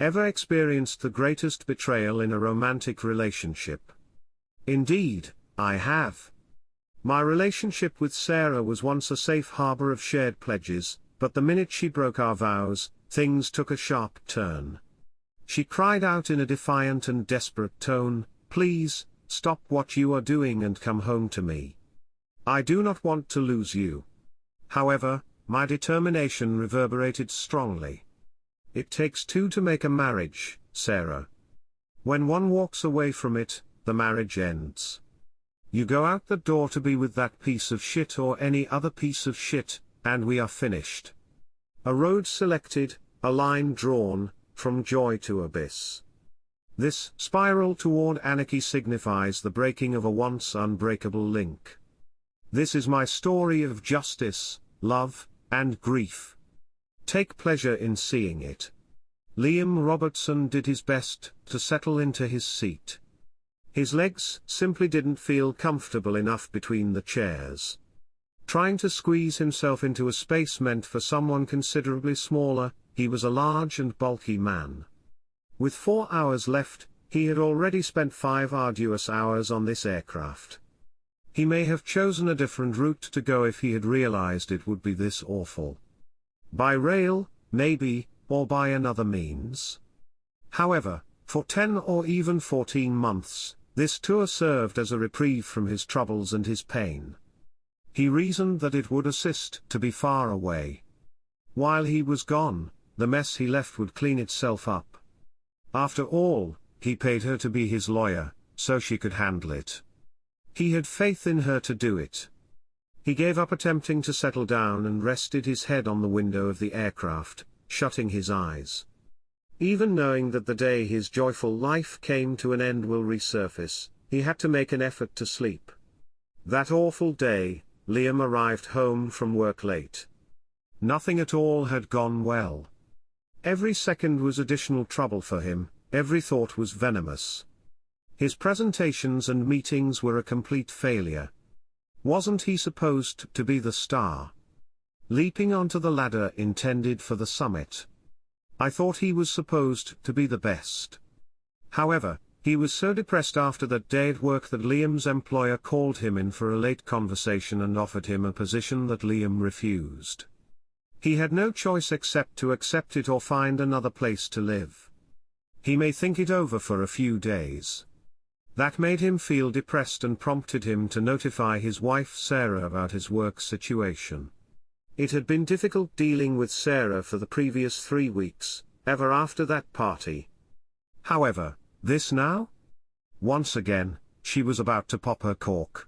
Ever experienced the greatest betrayal in a romantic relationship? Indeed, I have. My relationship with Sarah was once a safe harbor of shared pledges, but the minute she broke our vows, things took a sharp turn. She cried out in a defiant and desperate tone, "Please, stop what you are doing and come home to me. I do not want to lose you." However, my determination reverberated strongly. It takes two to make a marriage, Sarah. When one walks away from it, the marriage ends. You go out the door to be with that piece of shit or any other piece of shit, and we are finished. A road selected, a line drawn, from joy to abyss. This spiral toward anarchy signifies the breaking of a once unbreakable link. This is my story of justice, love, and grief. Take pleasure in seeing it. Liam Robertson did his best to settle into his seat. His legs simply didn't feel comfortable enough between the chairs. Trying to squeeze himself into a space meant for someone considerably smaller, he was a large and bulky man. With 4 hours left, he had already spent 5 arduous hours on this aircraft. He may have chosen a different route to go if he had realized it would be this awful. By rail, maybe, or by another means. However, for 10 or even 14 months, this tour served as a reprieve from his troubles and his pain. He reasoned that it would assist to be far away. While he was gone, the mess he left would clean itself up. After all, he paid her to be his lawyer, so she could handle it. He had faith in her to do it. He gave up attempting to settle down and rested his head on the window of the aircraft, shutting his eyes. Even knowing that the day his joyful life came to an end will resurface, he had to make an effort to sleep. That awful day, Liam arrived home from work late. Nothing at all had gone well. Every second was additional trouble for him, every thought was venomous. His presentations and meetings were a complete failure. Wasn't he supposed to be the star? Leaping onto the ladder intended for the summit. I thought he was supposed to be the best. However, he was so depressed after that day at work that Liam's employer called him in for a late conversation and offered him a position that Liam refused. He had no choice except to accept it or find another place to live. He may think it over for a few days. That made him feel depressed and prompted him to notify his wife Sarah about his work situation. It had been difficult dealing with Sarah for the previous 3 weeks, ever after that party. However, this now? Once again, she was about to pop her cork.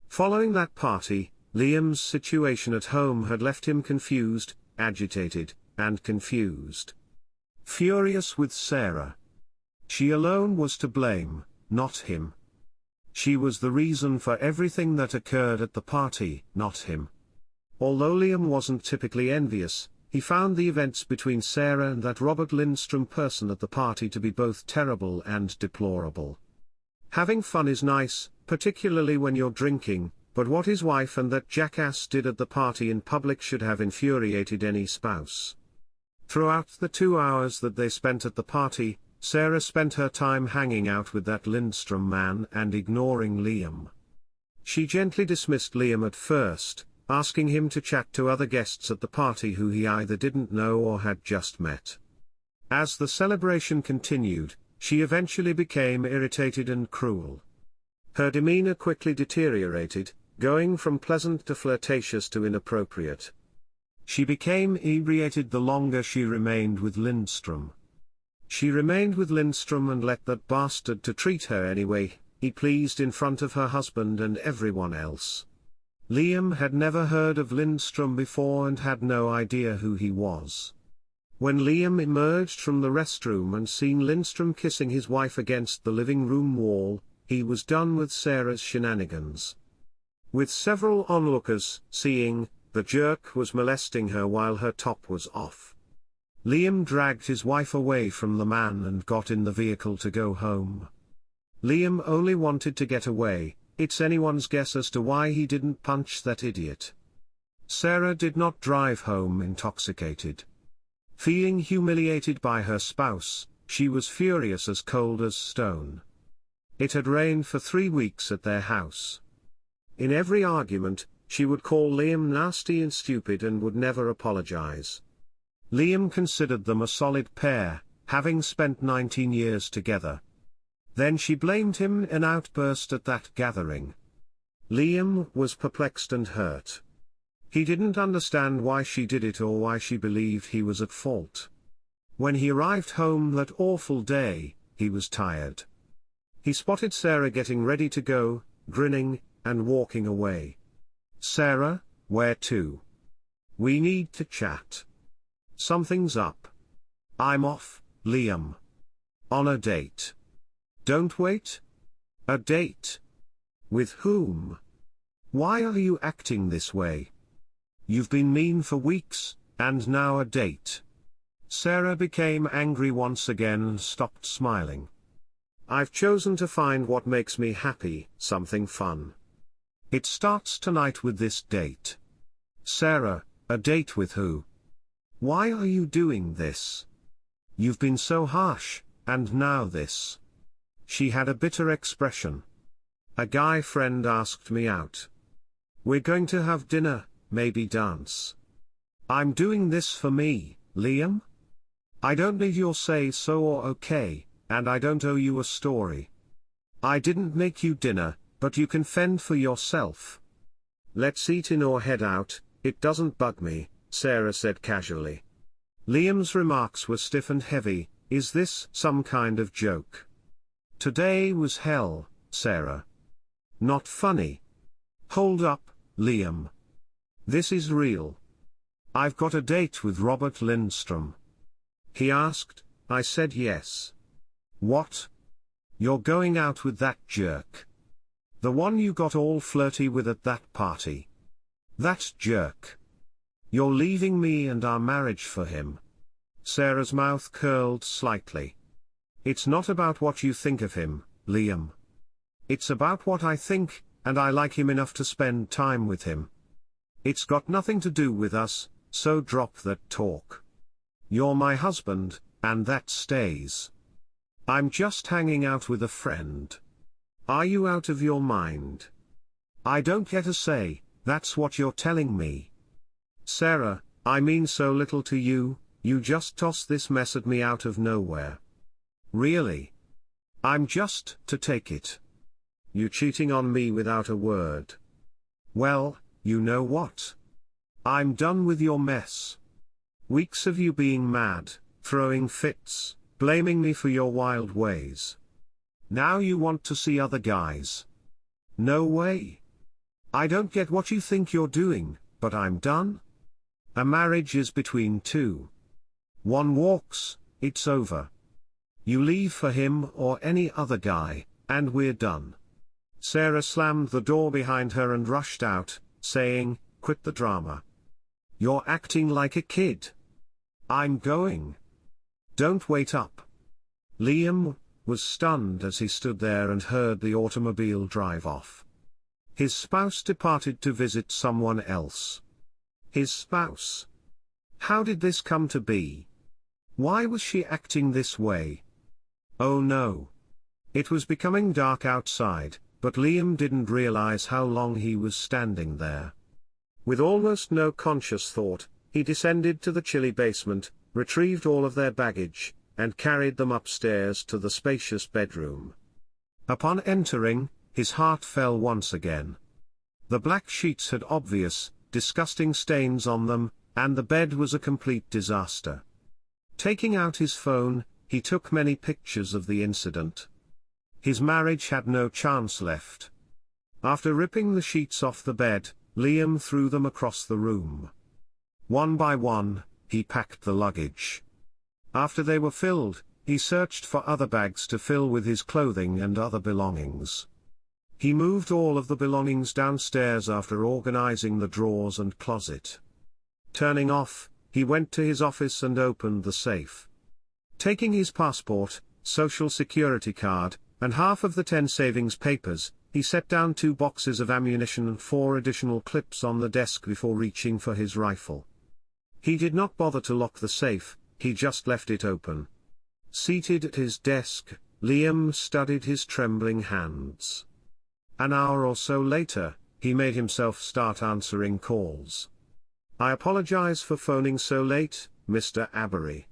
Following that party, Liam's situation at home had left him confused, agitated, and confused. Furious with Sarah. She alone was to blame, not him. She was the reason for everything that occurred at the party, not him. Although Liam wasn't typically envious, he found the events between Sarah and that Robert Lindstrom person at the party to be both terrible and deplorable. Having fun is nice, particularly when you're drinking, but what his wife and that jackass did at the party in public should have infuriated any spouse. Throughout the 2 hours that they spent at the party, Sarah spent her time hanging out with that Lindstrom man and ignoring Liam. She gently dismissed Liam at first, asking him to chat to other guests at the party who he either didn't know or had just met. As the celebration continued, she eventually became irritated and cruel. Her demeanor quickly deteriorated, going from pleasant to flirtatious to inappropriate. She became inebriated the longer she remained with Lindstrom. She remained with Lindstrom and let that bastard to treat her anyway, he pleased in front of her husband and everyone else. Liam had never heard of Lindstrom before and had no idea who he was. When Liam emerged from the restroom and seen Lindstrom kissing his wife against the living room wall, he was done with Sarah's shenanigans. With several onlookers seeing, the jerk was molesting her while her top was off. Liam dragged his wife away from the man and got in the vehicle to go home. Liam only wanted to get away. It's anyone's guess as to why he didn't punch that idiot. Sarah did not drive home intoxicated. Feeling humiliated by her spouse, she was furious, as cold as stone. It had rained for 3 weeks at their house. In every argument, she would call Liam nasty and stupid and would never apologize. Liam considered them a solid pair, having spent 19 years together. Then she blamed him in an outburst at that gathering. Liam was perplexed and hurt. He didn't understand why she did it or why she believed he was at fault. When he arrived home that awful day, he was tired. He spotted Sarah getting ready to go, grinning, and walking away. "Sarah, where to?" "We need to chat." "Something's up." "I'm off, Liam." "On a date." "Don't wait." "A date? With whom? Why are you acting this way? You've been mean for weeks, and now a date." Sarah became angry once again and stopped smiling. "I've chosen to find what makes me happy, something fun. It starts tonight with this date." "Sarah, a date with who? Why are you doing this? You've been so harsh, and now this." She had a bitter expression. "A guy friend asked me out. We're going to have dinner, maybe dance. I'm doing this for me, Liam. I don't need your say-so or okay, and I don't owe you a story. I didn't make you dinner, but you can fend for yourself." "Let's eat in or head out, it doesn't bug me," Sarah said casually. Liam's remarks were stiff and heavy. Is this some kind of joke? "Today was hell, Sarah. Not funny." "Hold up, Liam. This is real. I've got a date with Robert Lindstrom." "He asked, I said yes." "What? You're going out with that jerk? The one you got all flirty with at that party? That jerk? You're leaving me and our marriage for him?" Sarah's mouth curled slightly. "It's not about what you think of him, Liam. It's about what I think, and I like him enough to spend time with him. It's got nothing to do with us, so drop that talk. You're my husband, and that stays. I'm just hanging out with a friend. Are you out of your mind? I don't get a say, that's what you're telling me." "Sarah, I mean so little to you, you just toss this mess at me out of nowhere." "Really? I'm just to take it? You cheating on me without a word? Well, you know what? I'm done with your mess. Weeks of you being mad, throwing fits, blaming me for your wild ways. Now you want to see other guys. No way. I don't get what you think you're doing, but I'm done. A marriage is between two. One walks, it's over. You leave for him or any other guy, and we're done." Sarah slammed the door behind her and rushed out, saying, "Quit the drama. You're acting like a kid." "I'm going." "Don't wait up." Liam was stunned as he stood there and heard the automobile drive off. His spouse departed to visit someone else. His spouse? How did this come to be? Why was she acting this way? Oh no. It was becoming dark outside, but Liam didn't realize how long he was standing there. With almost no conscious thought, he descended to the chilly basement, retrieved all of their baggage, and carried them upstairs to the spacious bedroom. Upon entering, his heart fell once again. The black sheets had obvious, disgusting stains on them, and the bed was a complete disaster. Taking out his phone, he took many pictures of the incident. His marriage had no chance left. After ripping the sheets off the bed, Liam threw them across the room. One by one, he packed the luggage. After they were filled, he searched for other bags to fill with his clothing and other belongings. He moved all of the belongings downstairs after organizing the drawers and closet. Turning off, he went to his office and opened the safe. Taking his passport, social security card, and half of the 10 savings papers, he set down 2 boxes of ammunition and 4 additional clips on the desk before reaching for his rifle. He did not bother to lock the safe, he just left it open. Seated at his desk, Liam studied his trembling hands. An hour or so later, he made himself start answering calls. "I apologize for phoning so late, Mr. Avery.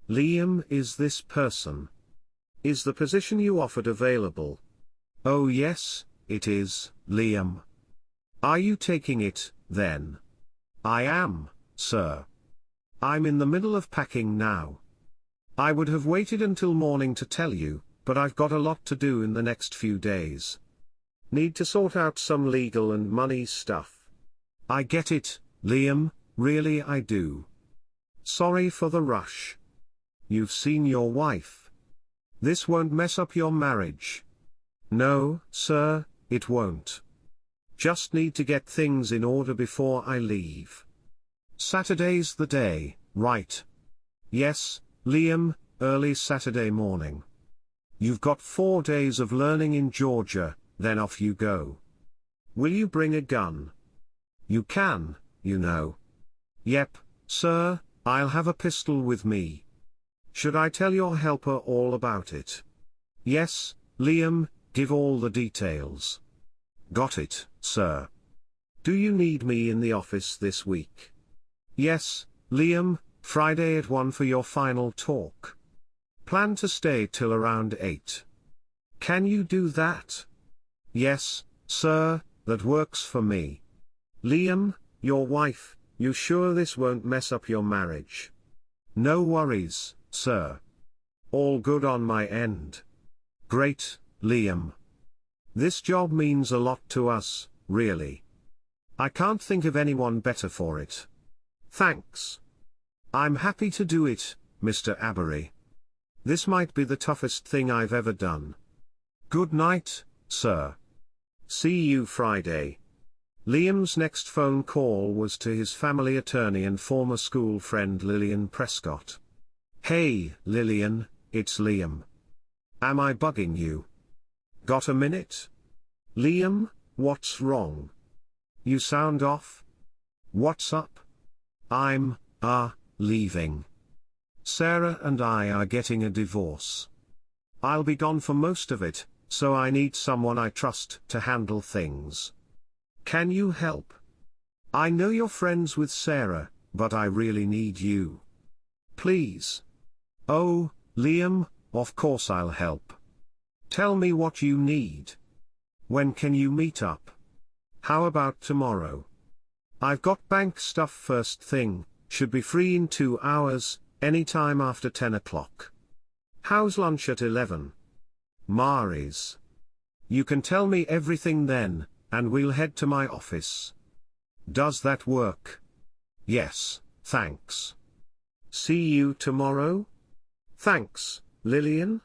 Liam is this person. Is the position you offered available?" "Oh yes, it is, Liam." "Are you taking it, then?" "I am, sir. I'm in the middle of packing now. I would have waited until morning to tell you, but I've got a lot to do in the next few days. Need to sort out some legal and money stuff." "I get it, Liam, really I do. Sorry for the rush. You've seen your wife. This won't mess up your marriage." "No, sir, it won't. Just need to get things in order before I leave." "Saturday's the day, right?" "Yes, Liam, early Saturday morning. You've got 4 days of learning in Georgia, then off you go." "Will you bring a gun?" "You can, you know." "Yep, sir, I'll have a pistol with me." "Should I tell your helper all about it?" "Yes, Liam, give all the details." "Got it, sir." "Do you need me in the office this week?" "Yes, Liam, Friday at 1 for your final talk. Plan to stay till around 8. Can you do that?" "Yes, sir, that works for me." "Liam, your wife, you sure this won't mess up your marriage?" "No worries, sir. All good on my end." "Great, Liam. This job means a lot to us, really. I can't think of anyone better for it." "Thanks. I'm happy to do it, Mr. Avery. This might be the toughest thing I've ever done." "Good night, sir. See you Friday." Liam's next phone call was to his family attorney and former school friend Lillian Prescott. "Hey, Lillian, it's Liam. Am I bugging you? Got a minute?" "Liam, what's wrong? You sound off. What's up?" I'm leaving. Sarah and I are getting a divorce. I'll be gone for most of it, so I need someone I trust to handle things. Can you help? I know you're friends with Sarah, but I really need you. Please." "Oh, Liam, of course I'll help. Tell me what you need. When can you meet up? How about tomorrow?" "I've got bank stuff first thing, should be free in 2 hours, anytime after 10 o'clock. How's lunch at 11? Mari's. You can tell me everything then, and we'll head to my office. Does that work?" "Yes, thanks. See you tomorrow?" "Thanks, Lillian.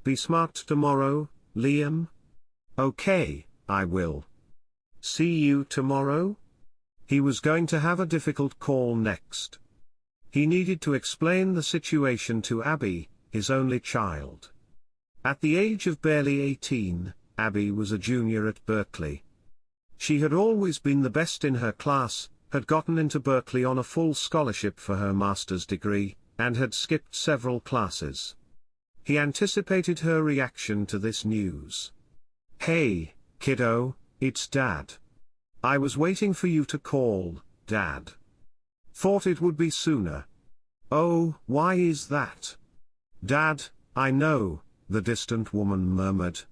Be smart tomorrow, Liam." "Okay, I will. See you tomorrow?" He was going to have a difficult call next. He needed to explain the situation to Abby, his only child. At the age of barely 18, Abby was a junior at Berkeley. She had always been the best in her class, had gotten into Berkeley on a full scholarship for her master's degree, and had skipped several classes. He anticipated her reaction to this news. "Hey, kiddo, it's Dad. I was waiting for you to call, Dad. Thought it would be sooner." "Oh, why is that?" "Dad, I know," the distant woman murmured.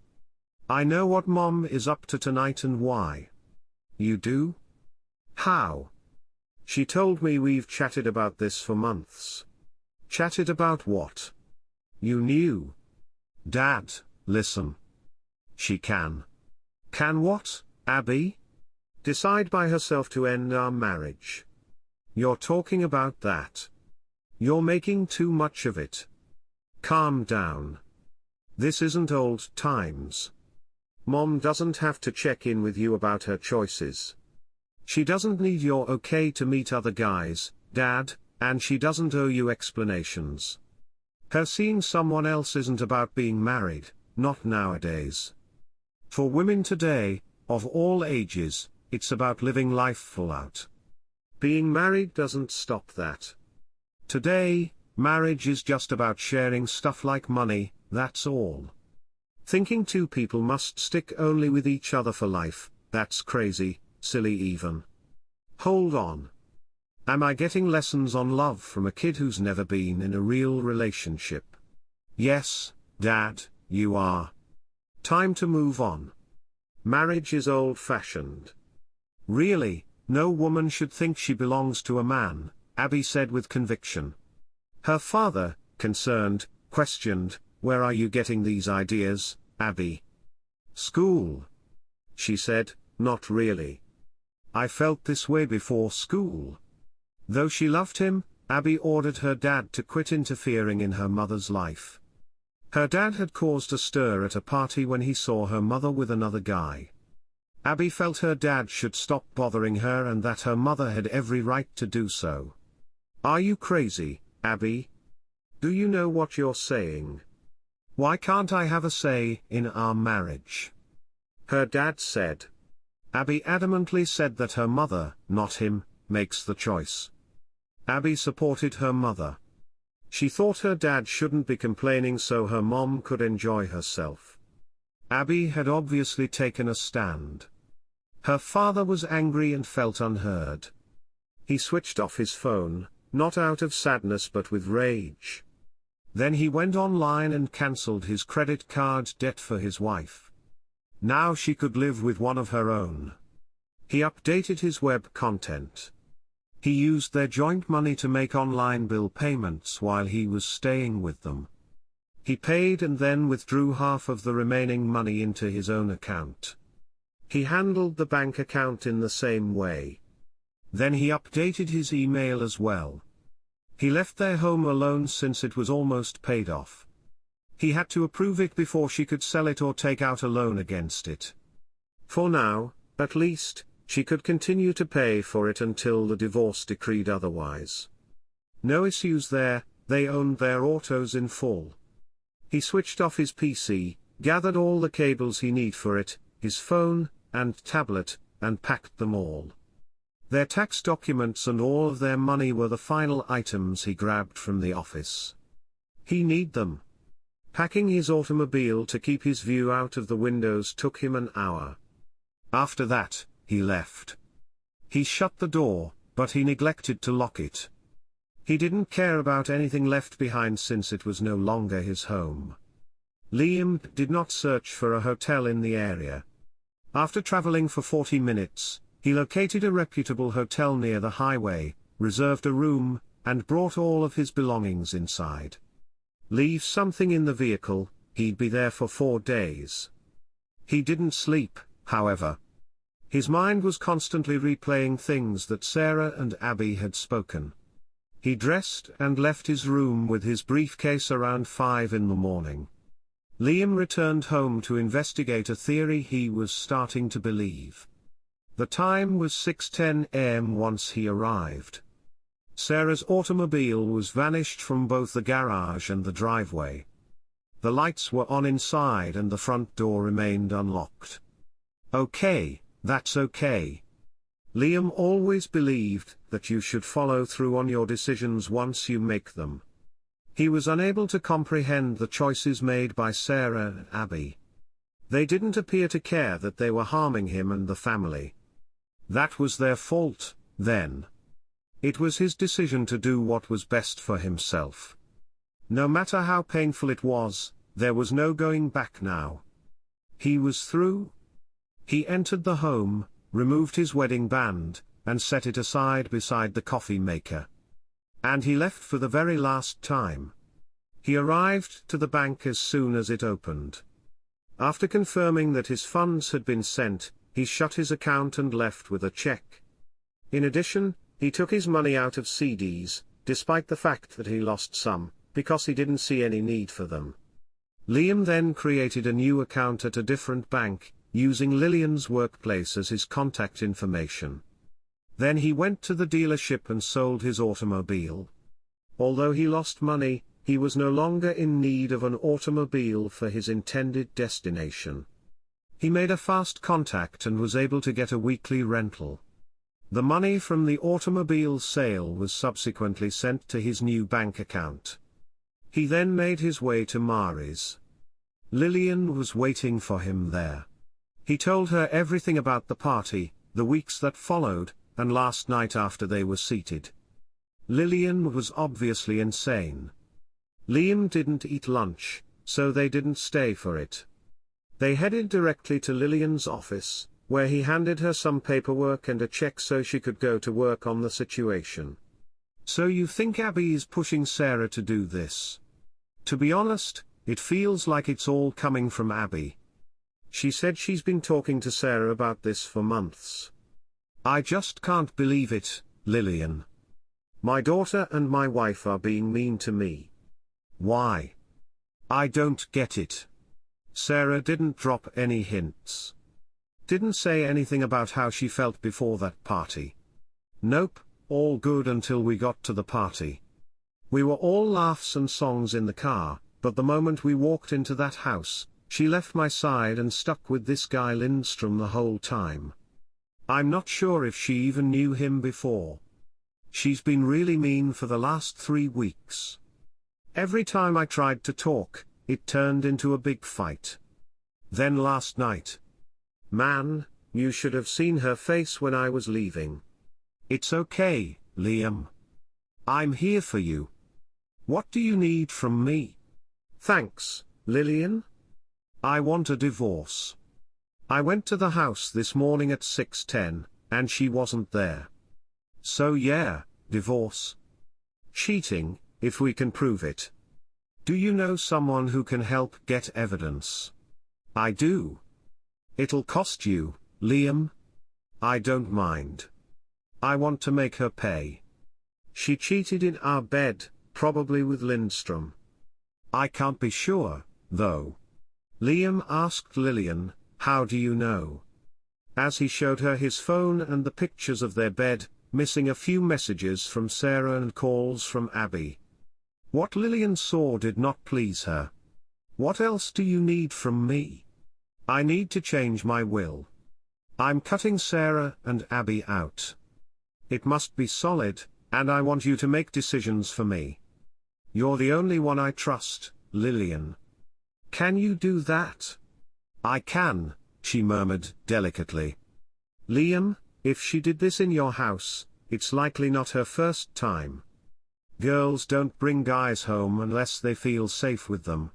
"I know what Mom is up to tonight and why." "You do? How?" "She told me we've chatted about this for months." "Chatted about what?" "You knew." "Dad, listen. She can." "Can what, Abby?" "Decide by herself to end our marriage." "You're talking about that. You're making too much of it. Calm down. This isn't old times. Mom doesn't have to check in with you about her choices. She doesn't need your okay to meet other guys, Dad, and she doesn't owe you explanations. Her seeing someone else isn't about being married, not nowadays. For women today, of all ages, it's about living life full out. Being married doesn't stop that. Today, Marriage is just about sharing stuff like money, that's all. Thinking two people must stick only with each other for life, that's crazy, silly even. Hold on. Am I getting lessons on love from a kid who's never been in a real relationship? Yes, Dad, you are. Time to move on. Marriage is old-fashioned. Really, no woman should think she belongs to a man, Abby said with conviction. Her father, concerned, questioned, "Where are you getting these ideas, Abby?" "School," she said, "not really. I felt this way before school." Though she loved him, Abby ordered her dad to quit interfering in her mother's life. Her dad had caused a stir at a party when he saw her mother with another guy. Abby felt her dad should stop bothering her and that her mother had every right to do so. "Are you crazy, Abby? Do you know what you're saying? Why can't I have a say in our marriage?" her dad said. Abby adamantly said that her mother, not him, makes the choice. Abby supported her mother. She thought her dad shouldn't be complaining so her mom could enjoy herself. Abby had obviously taken a stand. Her father was angry and felt unheard. He switched off his phone, not out of sadness but with rage. Then he went online and cancelled his credit card debt for his wife. Now she could live with one of her own. He updated his web content. He used their joint money to make online bill payments while he was staying with them. He paid and then withdrew half of the remaining money into his own account. He handled the bank account in the same way. Then he updated his email as well. He left their home alone since it was almost paid off. He had to approve it before she could sell it or take out a loan against it. For now, at least, she could continue to pay for it until the divorce decreed otherwise. No issues there, they owned their autos in full. He switched off his PC, gathered all the cables he needed for it, his phone, and tablet, and packed them all. Their tax documents and all of their money were the final items he grabbed from the office. He needed them. Packing his automobile to keep his view out of the windows took him an hour. After that, he left. He shut the door, but he neglected to lock it. He didn't care about anything left behind since it was no longer his home. Liam did not search for a hotel in the area. After traveling for 40 minutes, he located a reputable hotel near the highway, reserved a room, and brought all of his belongings inside. Leave something in the vehicle, he'd be there for 4 days. He didn't sleep, however. His mind was constantly replaying things that Sarah and Abby had spoken. He dressed and left his room with his briefcase around 5 in the morning. Liam returned home to investigate a theory he was starting to believe. The time was 6:10 a.m. once he arrived. Sarah's automobile was vanished from both the garage and the driveway. The lights were on inside and the front door remained unlocked. Okay, that's okay. Liam always believed that you should follow through on your decisions once you make them. He was unable to comprehend the choices made by Sarah and Abby. They didn't appear to care that they were harming him and the family. That was their fault, then. It was his decision to do what was best for himself. No matter how painful it was, there was no going back now. He was through. He entered the home, removed his wedding band, and set it aside beside the coffee maker. And he left for the very last time. He arrived to the bank as soon as it opened. After confirming that his funds had been sent, he shut his account and left with a check. In addition, he took his money out of CDs, despite the fact that he lost some, because he didn't see any need for them. Liam then created a new account at a different bank, using Lillian's workplace as his contact information. Then he went to the dealership and sold his automobile. Although he lost money, he was no longer in need of an automobile for his intended destination. He made a fast contact and was able to get a weekly rental. The money from the automobile sale was subsequently sent to his new bank account. He then made his way to Mari's. Lillian was waiting for him there. He told her everything about the party, the weeks that followed, and last night after they were seated. Lillian was obviously insane. Liam didn't eat lunch, so they didn't stay for it. They headed directly to Lillian's office, where he handed her some paperwork and a check so she could go to work on the situation. "So you think Abby is pushing Sarah to do this?" "To be honest, it feels like it's all coming from Abby. She said she's been talking to Sarah about this for months." "I just can't believe it, Lillian. My daughter and my wife are being mean to me." "Why? I don't get it. Sarah didn't drop any hints. Didn't say anything about how she felt before that party." "Nope, all good until we got to the party. We were all laughs and songs in the car, but the moment we walked into that house, she left my side and stuck with this guy Lindstrom the whole time. I'm not sure if she even knew him before. She's been really mean for the last 3 weeks. Every time I tried to talk, it turned into a big fight. Then last night. Man, you should have seen her face when I was leaving." "It's okay, Liam. I'm here for you. What do you need from me?" "Thanks, Lillian. I want a divorce. I went to the house this morning at 6:10, and she wasn't there. So yeah, divorce. Cheating, if we can prove it. Do you know someone who can help get evidence?" "I do." "It'll cost you, Liam." "I don't mind. I want to make her pay. She cheated in our bed, probably with Lindstrom." "I can't be sure, though." Liam asked Lillian, "How do you know?" As he showed her his phone and the pictures of their bed, missing a few messages from Sarah and calls from Abby. What Lillian saw did not please her. "What else do you need from me?" "I need to change my will. I'm cutting Sarah and Abby out. It must be solid, and I want you to make decisions for me. You're the only one I trust, Lillian. Can you do that?" "I can," she murmured delicately. "Liam, if she did this in your house, it's likely not her first time. Girls don't bring guys home unless they feel safe with them."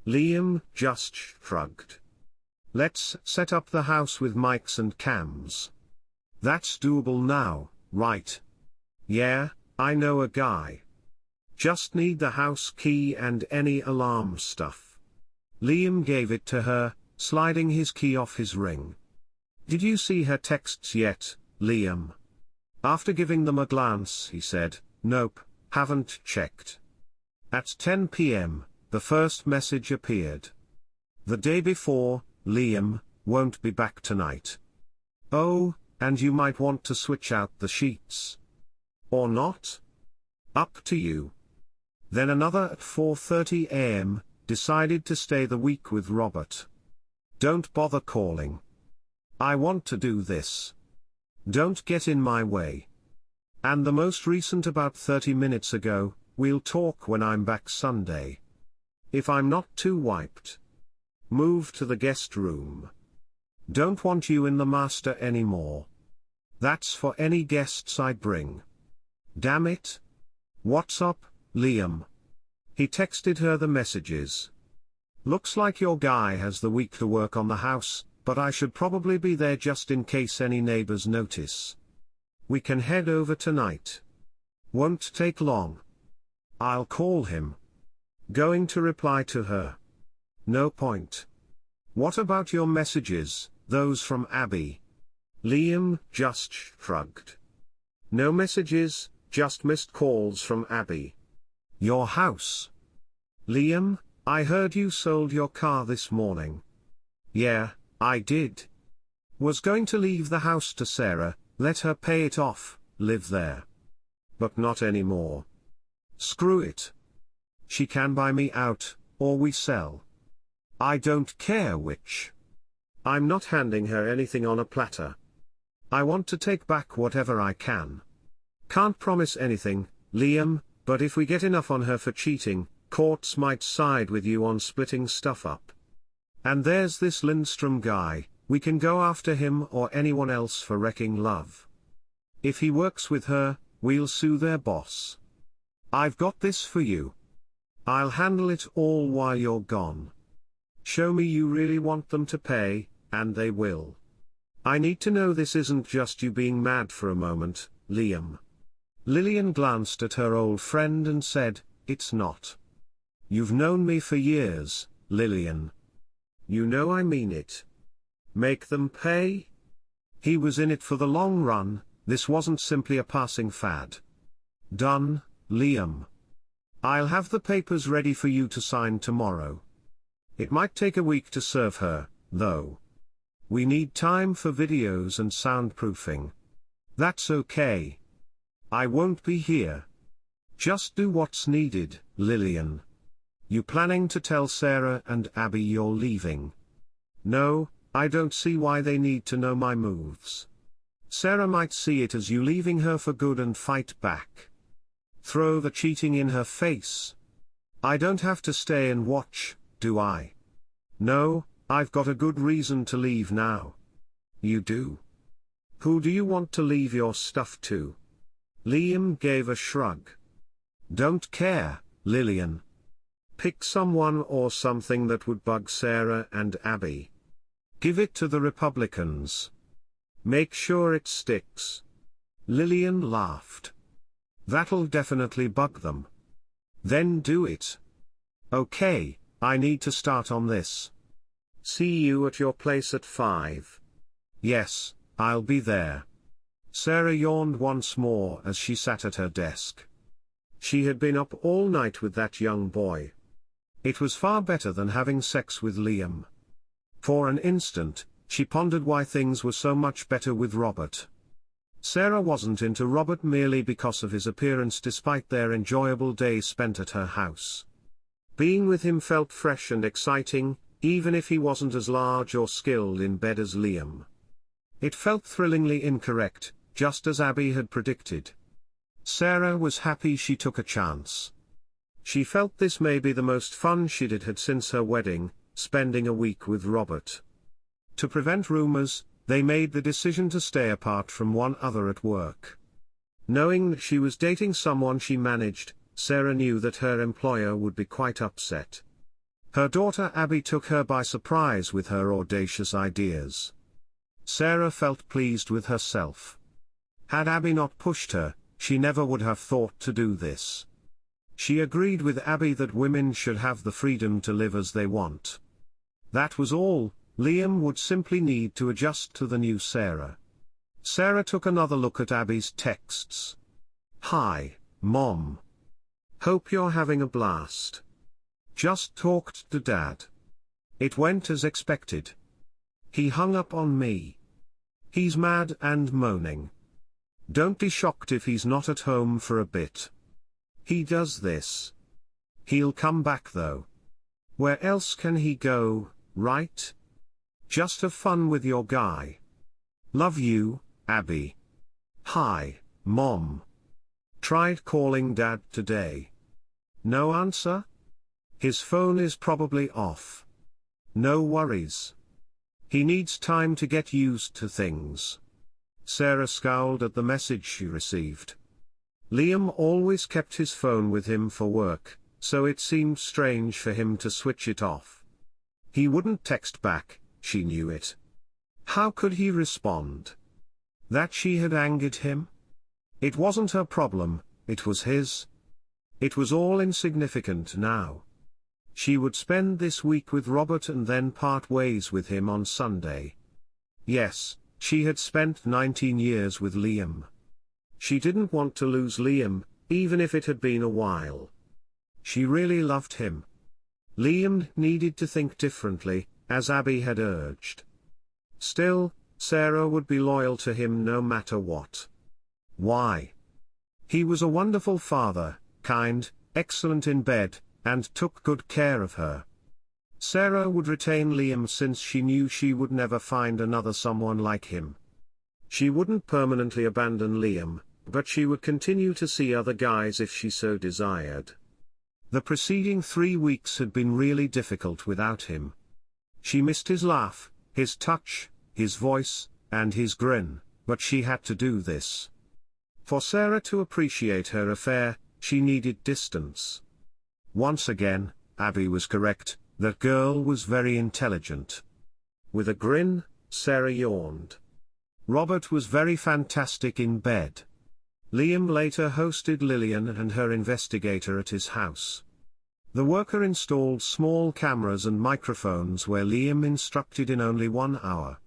Liam just shrugged. "Let's set up the house with mics and cams. That's doable now, right?" "Yeah, I know a guy. Just need the house key and any alarm stuff." Liam gave it to her, sliding his key off his ring. "Did you see her texts yet, Liam?" After giving them a glance, he said, "Nope, haven't checked." At 10 p.m., the first message appeared. "The day before, Liam, won't be back tonight. Oh, and you might want to switch out the sheets. Or not? Up to you." Then another at 4:30 a.m., decided to stay the week with Robert. "Don't bother calling. I want to do this. Don't get in my way." And the most recent about 30 minutes ago, "We'll talk when I'm back Sunday. If I'm not too wiped. Move to the guest room. Don't want you in the master anymore. That's for any guests I bring. Damn it. What's up, Liam?" He texted her the messages. "Looks like your guy has the week to work on the house, but I should probably be there just in case any neighbors notice. We can head over tonight. Won't take long. I'll call him." Going to reply to her. "No point. What about your messages, those from Abby?" Liam just shrugged. "No messages, just missed calls from Abby." "Your house?" "Liam, I heard you sold your car this morning." "Yeah, I did. Was going to leave the house to Sarah, let her pay it off, live there. But not anymore. Screw it. She can buy me out, or we sell. I don't care which. I'm not handing her anything on a platter. I want to take back whatever I can. Can't promise anything, Liam, but if we get enough on her for cheating, courts might side with you on splitting stuff up. And there's this Lindstrom guy, we can go after him or anyone else for wrecking love. If he works with her, we'll sue their boss. I've got this for you. I'll handle it all while you're gone. Show me you really want them to pay, and they will. I need to know this isn't just you being mad for a moment, Liam. Lillian glanced at her old friend and said, "It's not. You've known me for years, Lillian. You know I mean it. Make them pay?" He was in it for the long run, this wasn't simply a passing fad. "Done, Liam. I'll have the papers ready for you to sign tomorrow. It might take a week to serve her, though. We need time for videos and soundproofing. That's okay. I won't be here. Just do what's needed, Lillian. You planning to tell Sarah and Abby you're leaving?" "No, I don't see why they need to know my moves. Sarah might see it as you leaving her for good and fight back. Throw the cheating in her face. I don't have to stay and watch, do I?" "No, I've got a good reason to leave now." "You do? Who do you want to leave your stuff to?" Liam gave a shrug. "Don't care, Lillian. Pick someone or something that would bug Sarah and Abby. Give it to the Republicans. Make sure it sticks." Lillian laughed. "That'll definitely bug them." "Then do it." "Okay, I need to start on this. See you at your place at 5. "Yes, I'll be there." Sarah yawned once more as she sat at her desk. She had been up all night with that young boy. It was far better than having sex with Liam. For an instant, she pondered why things were so much better with Robert. Sarah wasn't into Robert merely because of his appearance despite their enjoyable day spent at her house. Being with him felt fresh and exciting, even if he wasn't as large or skilled in bed as Liam. It felt thrillingly incorrect, just as Abby had predicted. Sarah was happy she took a chance. She felt this may be the most fun she'd had since her wedding, spending a week with Robert. To prevent rumors, they made the decision to stay apart from one other at work. Knowing that she was dating someone she managed, Sarah knew that her employer would be quite upset. Her daughter Abby took her by surprise with her audacious ideas. Sarah felt pleased with herself. Had Abby not pushed her, she never would have thought to do this. She agreed with Abby that women should have the freedom to live as they want. That was all. Liam would simply need to adjust to the new Sarah. Sarah took another look at Abby's texts. "Hi, Mom. Hope you're having a blast. Just talked to Dad. It went as expected. He hung up on me. He's mad and moaning. Don't be shocked if he's not at home for a bit. He does this. He'll come back though. Where else can he go, right? Just have fun with your guy. Love you, Abby. Hi, Mom. Tried calling Dad today. No answer? His phone is probably off. No worries. He needs time to get used to things." Sarah scowled at the message she received. Liam always kept his phone with him for work, so it seemed strange for him to switch it off. He wouldn't text back, she knew it. How could he respond? That she had angered him? It wasn't her problem, it was his. It was all insignificant now. She would spend this week with Robert and then part ways with him on Sunday. Yes, she had spent 19 years with Liam. She didn't want to lose Liam, even if it had been a while. She really loved him. Liam needed to think differently, as Abby had urged. Still, Sarah would be loyal to him no matter what. Why? He was a wonderful father, kind, excellent in bed, and took good care of her. Sarah would retain Liam since she knew she would never find another someone like him. She wouldn't permanently abandon Liam, but she would continue to see other guys if she so desired. The preceding 3 weeks had been really difficult without him. She missed his laugh, his touch, his voice, and his grin, but she had to do this. For Sarah to appreciate her affair, she needed distance. Once again, Abby was correct, that girl was very intelligent. With a grin, Sarah yawned. Robert was very fantastic in bed. Liam later hosted Lillian and her investigator at his house. The worker installed small cameras and microphones where Liam instructed in only 1 hour.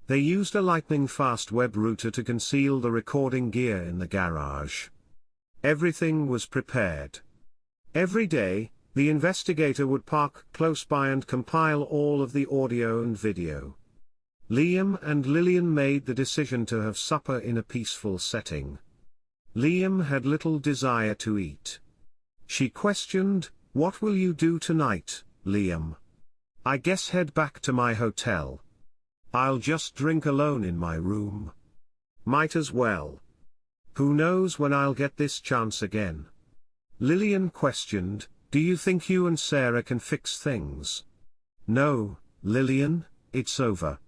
They used a lightning-fast web router to conceal the recording gear in the garage. Everything was prepared. Every day, the investigator would park close by and compile all of the audio and video. Liam and Lillian made the decision to have supper in a peaceful setting. Liam had little desire to eat. She questioned, "What will you do tonight, Liam?" "I guess head back to my hotel. I'll just drink alone in my room. Might as well. Who knows when I'll get this chance again." Lillian questioned, "Do you think you and Sarah can fix things?" "No, Lillian, it's over.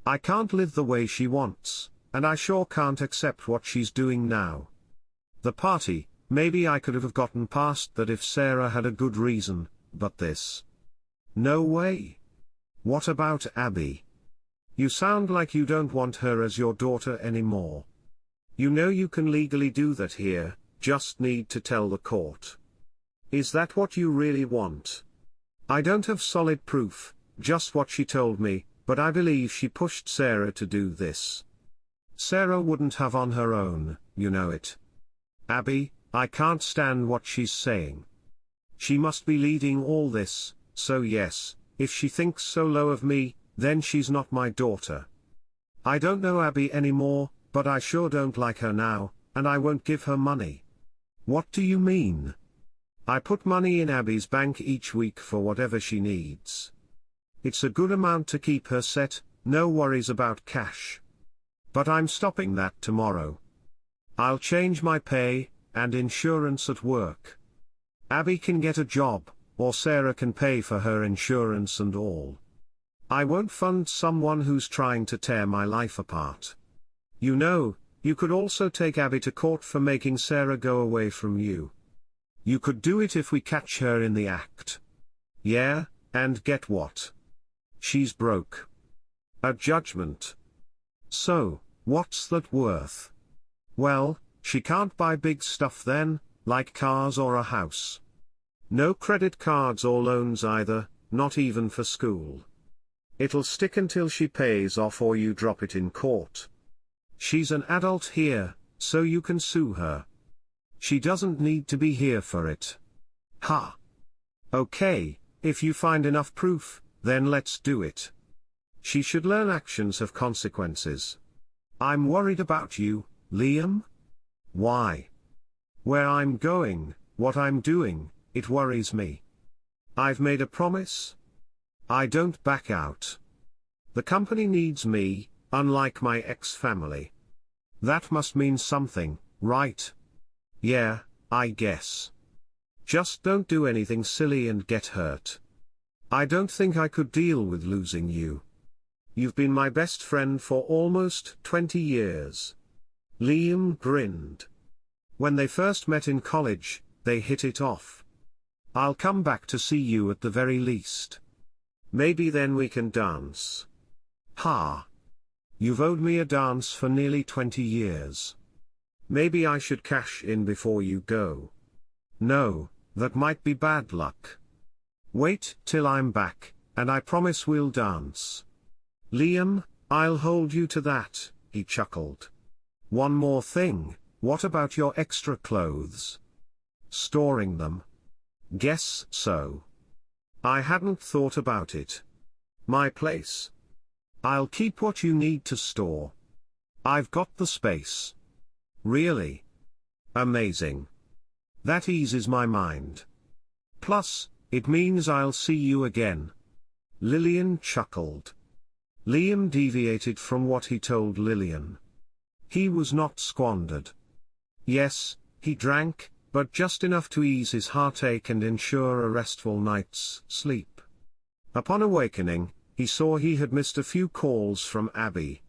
I can't live the way she wants, and I sure can't accept what she's doing now. The party, maybe I could have gotten past that if Sarah had a good reason, but this. No way. What about Abby? You sound like you don't want her as your daughter anymore. You know you can legally do that here, just need to tell the court. Is that what you really want?" "I don't have solid proof, just what she told me, but I believe she pushed Sarah to do this. Sarah wouldn't have on her own, you know it. Abby, I can't stand what she's saying. She must be leading all this, so yes, if she thinks so low of me, then she's not my daughter. I don't know Abby anymore, but I sure don't like her now, and I won't give her money." "What do you mean?" "I put money in Abby's bank each week for whatever she needs. It's a good amount to keep her set, no worries about cash. But I'm stopping that tomorrow. I'll change my pay, and insurance at work. Abby can get a job, or Sarah can pay for her insurance and all. I won't fund someone who's trying to tear my life apart. You know, you could also take Abby to court for making Sarah go away from you. You could do it if we catch her in the act. Yeah, and get what? She's broke. A judgment. So, what's that worth? Well, she can't buy big stuff then, like cars or a house. No credit cards or loans either, not even for school. It'll stick until she pays off or you drop it in court. She's an adult here, so you can sue her. She doesn't need to be here for it." "Ha! Okay, if you find enough proof, then let's do it. She should learn actions have consequences. I'm worried about you, Liam." "Why?" "Where I'm going, what I'm doing, it worries me. I've made a promise. I don't back out. The company needs me, unlike my ex-family. That must mean something, right?" "Yeah, I guess. Just don't do anything silly and get hurt. I don't think I could deal with losing you. You've been my best friend for almost 20 years. Liam grinned. When they first met in college, they hit it off. "I'll come back to see you at the very least. Maybe then we can dance." "Ha! You've owed me a dance for nearly 20 years. Maybe I should cash in before you go." "No, that might be bad luck. Wait till I'm back, and I promise we'll dance." "Liam, I'll hold you to that," he chuckled. "One more thing, what about your extra clothes? Storing them?" "Guess so. I hadn't thought about it. My place. I'll keep what you need to store. I've got the space." "Really? Amazing. That eases my mind. Plus, it means I'll see you again." Lillian chuckled. Liam deviated from what he told Lillian. He was not squandered. Yes, he drank, but just enough to ease his heartache and ensure a restful night's sleep. Upon awakening, he saw he had missed a few calls from Abby.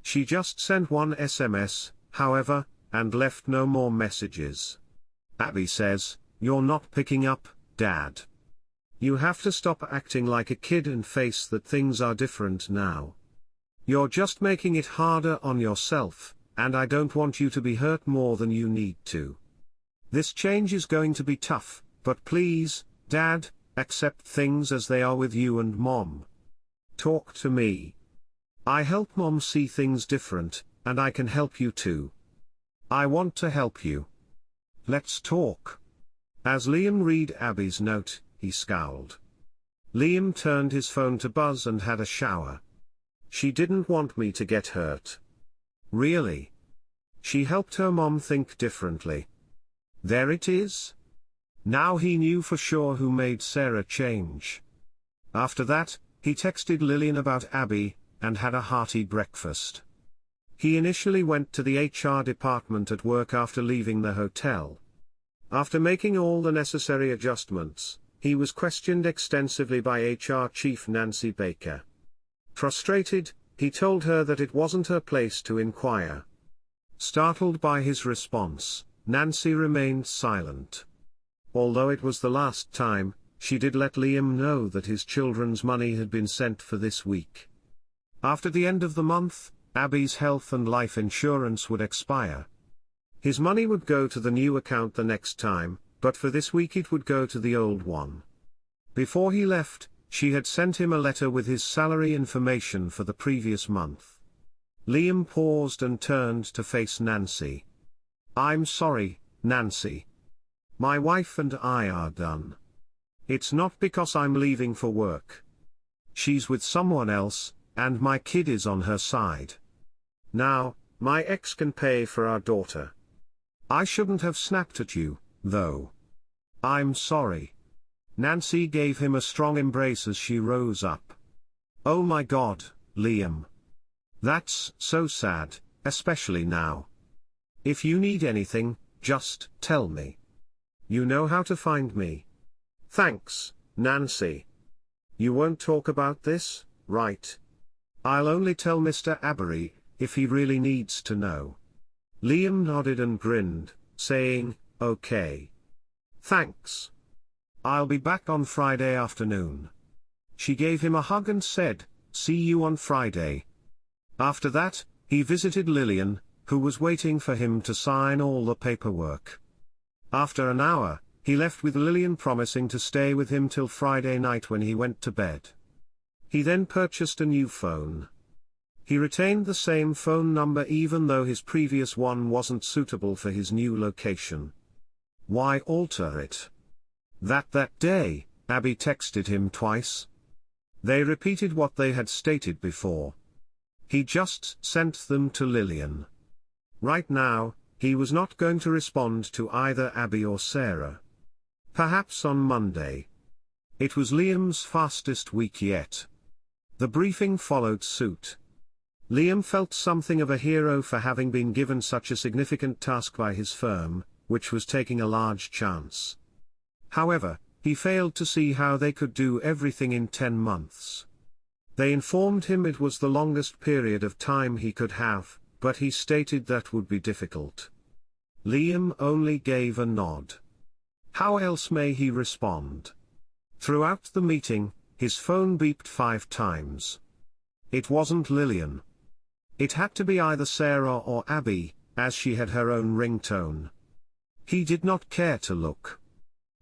She just sent one SMS, however, and left no more messages. Abby says, "You're not picking up, Dad. You have to stop acting like a kid and face that things are different now. You're just making it harder on yourself, and I don't want you to be hurt more than you need to. This change is going to be tough, but please, Dad, accept things as they are with you and Mom. Talk to me. I help Mom see things different, and I can help you too. I want to help you. Let's talk." As Liam read Abby's note, he scowled. Liam turned his phone to buzz and had a shower. She didn't want me to get hurt. Really? She helped her mom think differently. There it is. Now he knew for sure who made Sarah change. After that, he texted Lillian about Abby, and had a hearty breakfast. He initially went to the HR department at work after leaving the hotel. After making all the necessary adjustments, he was questioned extensively by HR Chief Nancy Baker. Frustrated, he told her that it wasn't her place to inquire. Startled by his response, Nancy remained silent. Although it was the last time, she did let Liam know that his children's money had been sent for this week. After the end of the month, Abby's health and life insurance would expire. His money would go to the new account the next time, but for this week it would go to the old one. Before he left, she had sent him a letter with his salary information for the previous month. Liam paused and turned to face Nancy. "I'm sorry, Nancy. My wife and I are done. It's not because I'm leaving for work. She's with someone else, and my kid is on her side. Now, my ex can pay for our daughter. I shouldn't have snapped at you, though. I'm sorry." Nancy gave him a strong embrace as she rose up. "Oh my God, Liam. That's so sad, especially now. If you need anything, just tell me. You know how to find me." "Thanks, Nancy. You won't talk about this, right?" "I'll only tell Mr. Avery, if he really needs to know." Liam nodded and grinned, saying, "Okay. Thanks. I'll be back on Friday afternoon." She gave him a hug and said, "See you on Friday." After that, he visited Lillian, who was waiting for him to sign all the paperwork. After an hour, he left with Lillian promising to stay with him till Friday night when he went to bed. He then purchased a new phone. He retained the same phone number even though his previous one wasn't suitable for his new location. Why alter it? That day, Abby texted him twice. They repeated what they had stated before. He just sent them to Lillian. Right now, he was not going to respond to either Abby or Sarah. Perhaps on Monday. It was Liam's fastest week yet. The briefing followed suit. Liam felt something of a hero for having been given such a significant task by his firm, which was taking a large chance. However, he failed to see how they could do everything in 10 months. They informed him it was the longest period of time he could have, but he stated that would be difficult. Liam only gave a nod. How else may he respond? Throughout the meeting, his phone beeped 5 times. It wasn't Lillian. It had to be either Sarah or Abby, as she had her own ringtone. He did not care to look.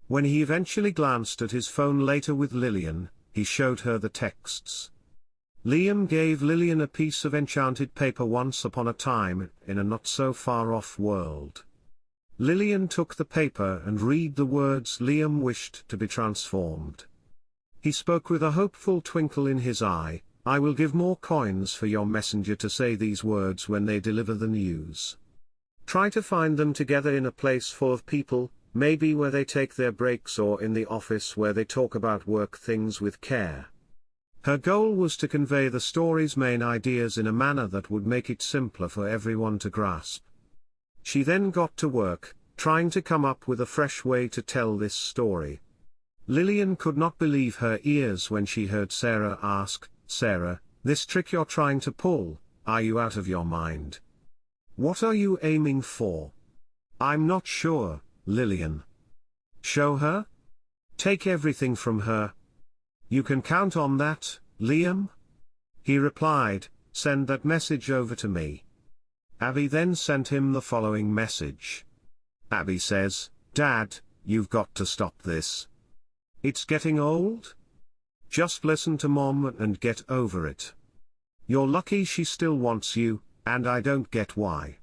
When he eventually glanced at his phone later with Lillian, he showed her the texts. Liam gave Lillian a piece of enchanted paper once upon a time, in a not-so-far-off world. Lillian took the paper and read the words Liam wished to be transformed. He spoke with a hopeful twinkle in his eye, "I will give more coins for your messenger to say these words when they deliver the news. Try to find them together in a place full of people, maybe where they take their breaks or in the office where they talk about work things with care. Her goal was to convey the story's main ideas in a manner that would make it simpler for everyone to grasp. She then got to work, trying to come up with a fresh way to tell this story. Lillian could not believe her ears when she heard Sarah ask, "Sarah, this trick you're trying to pull, are you out of your mind? What are you aiming for?" "I'm not sure, Lillian." "Show her? Take everything from her?" "You can count on that, Liam." He replied, "Send that message over to me." Abby then sent him the following message. Abby says, "Dad, you've got to stop this. It's getting old. Just listen to Mom and get over it. You're lucky she still wants you, and I don't get why.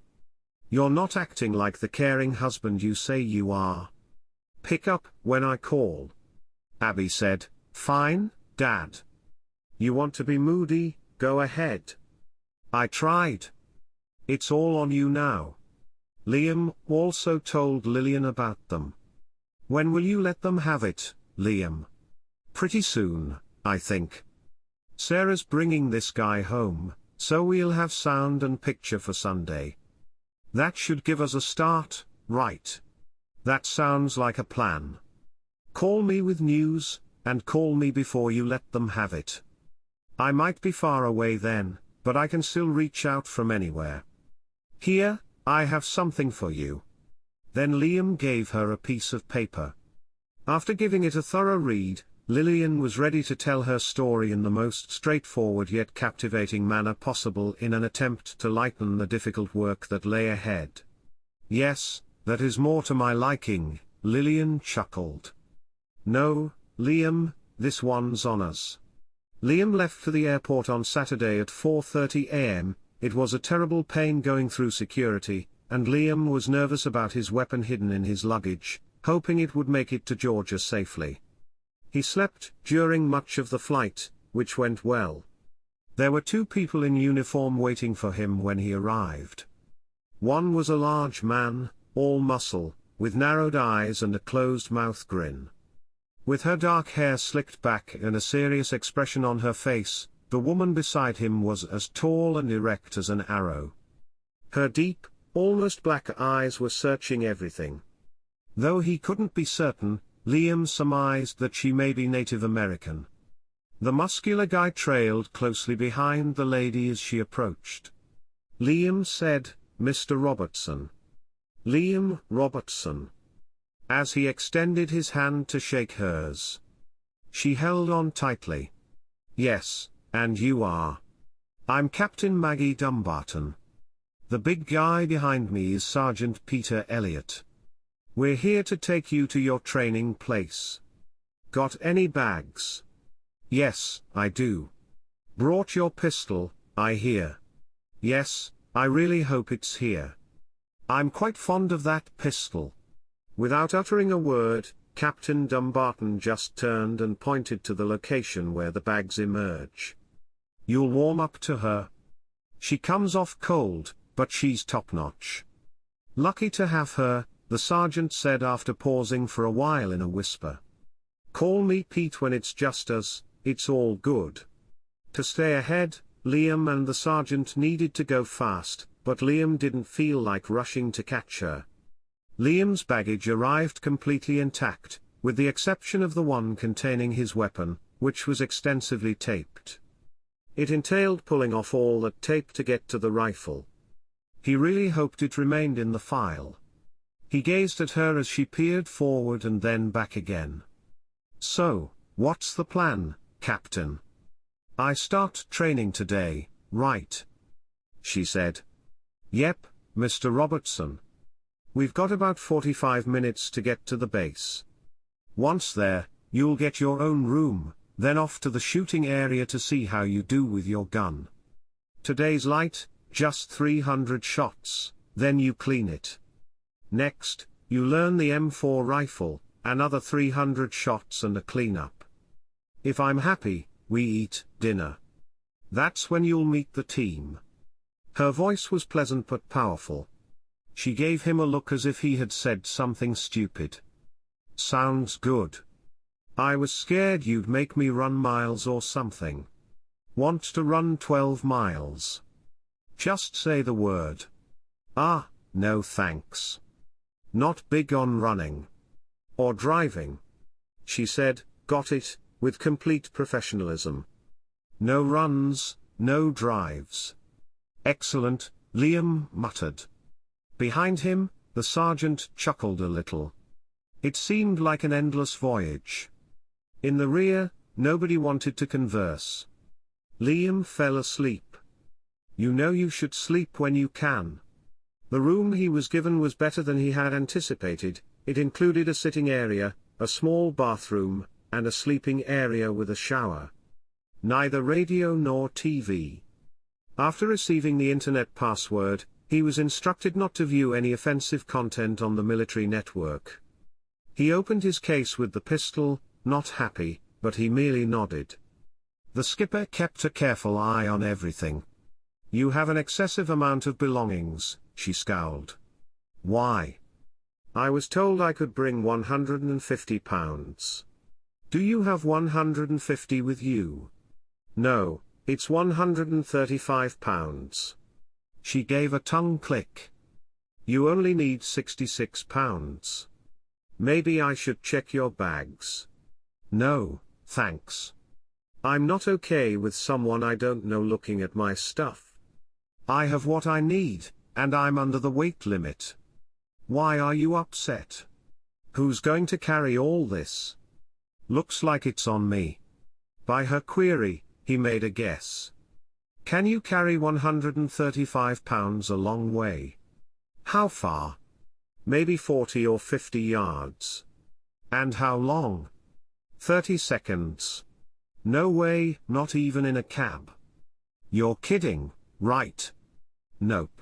You're not acting like the caring husband you say you are. Pick up when I call." Abby said, "Fine, Dad. You want to be moody, go ahead. I tried. It's all on you now." Liam also told Lillian about them. "When will you let them have it, Liam?" "Pretty soon, I think. Sarah's bringing this guy home, so we'll have sound and picture for Sunday. That should give us a start, right? That sounds like a plan. Call me with news, and call me before you let them have it. I might be far away then, but I can still reach out from anywhere. Here, I have something for you." Then Liam gave her a piece of paper. After giving it a thorough read, Lillian was ready to tell her story in the most straightforward yet captivating manner possible in an attempt to lighten the difficult work that lay ahead. "Yes, that is more to my liking," Lillian chuckled. "No, Liam, this one's on us." Liam left for the airport on Saturday at 4:30 a.m., It was a terrible pain going through security, and Liam was nervous about his weapon hidden in his luggage, hoping it would make it to Georgia safely. He slept during much of the flight, which went well. There were 2 people in uniform waiting for him when he arrived. One was a large man, all muscle, with narrowed eyes and a closed-mouth grin. With her dark hair slicked back and a serious expression on her face, the woman beside him was as tall and erect as an arrow. Her deep, almost black eyes were searching everything. Though he couldn't be certain, Liam surmised that she may be Native American. The muscular guy trailed closely behind the lady as she approached. Liam said, "Mr. Robertson." "Liam Robertson." As he extended his hand to shake hers. She held on tightly. "Yes, and you are?" "I'm Captain Maggie Dumbarton. The big guy behind me is Sergeant Peter Elliott. We're here to take you to your training place. Got any bags?" "Yes, I do." "Brought your pistol, I hear." "Yes, I really hope it's here. I'm quite fond of that pistol." Without uttering a word, Captain Dumbarton just turned and pointed to the location where the bags emerge. "You'll warm up to her. She comes off cold, but she's top-notch." "Lucky to have her," the sergeant said after pausing for a while in a whisper. "Call me Pete when it's just us, it's all good." To stay ahead, Liam and the sergeant needed to go fast, but Liam didn't feel like rushing to catch her. Liam's baggage arrived completely intact, with the exception of the one containing his weapon, which was extensively taped. It entailed pulling off all that tape to get to the rifle. He really hoped it remained in the file. He gazed at her as she peered forward and then back again. "So, what's the plan, Captain?" "I start training today, right?" she said. "Yep, Mr. Robertson. We've got about 45 minutes to get to the base. Once there, you'll get your own room, then off to the shooting area to see how you do with your gun. Today's light, just 300 shots, then you clean it. Next, you learn the M4 rifle, another 300 shots and a cleanup. If I'm happy, we eat dinner. That's when you'll meet the team." Her voice was pleasant but powerful. She gave him a look as if he had said something stupid. "Sounds good. I was scared you'd make me run miles or something. Want to run 12 miles? Just say the word. Ah, no thanks. Not big on running. Or driving. She said, got it, with complete professionalism. No runs, no drives. Excellent, Liam muttered. Behind him, the sergeant chuckled a little. It seemed like an endless voyage. In the rear, nobody wanted to converse. Liam fell asleep. You know you should sleep when you can. The room he was given was better than he had anticipated. It included a sitting area, a small bathroom, and a sleeping area with a shower. Neither radio nor TV. After receiving the internet password, he was instructed not to view any offensive content on the military network. He opened his case with the pistol, not happy, but he merely nodded. The skipper kept a careful eye on everything. You have an excessive amount of belongings, she scowled. Why? I was told I could bring 150 pounds. Do you have 150 with you? No, it's 135 pounds. She gave a tongue click. You only need 66 pounds. Maybe I should check your bags. No, thanks. I'm not okay with someone I don't know looking at my stuff. I have what I need, and I'm under the weight limit. Why are you upset? Who's going to carry all this? Looks like it's on me. By her query, he made a guess. Can you carry 135 pounds a long way? How far? Maybe 40 or 50 yards. And how long? 30 seconds. No way, not even in a cab. You're kidding, right? Nope.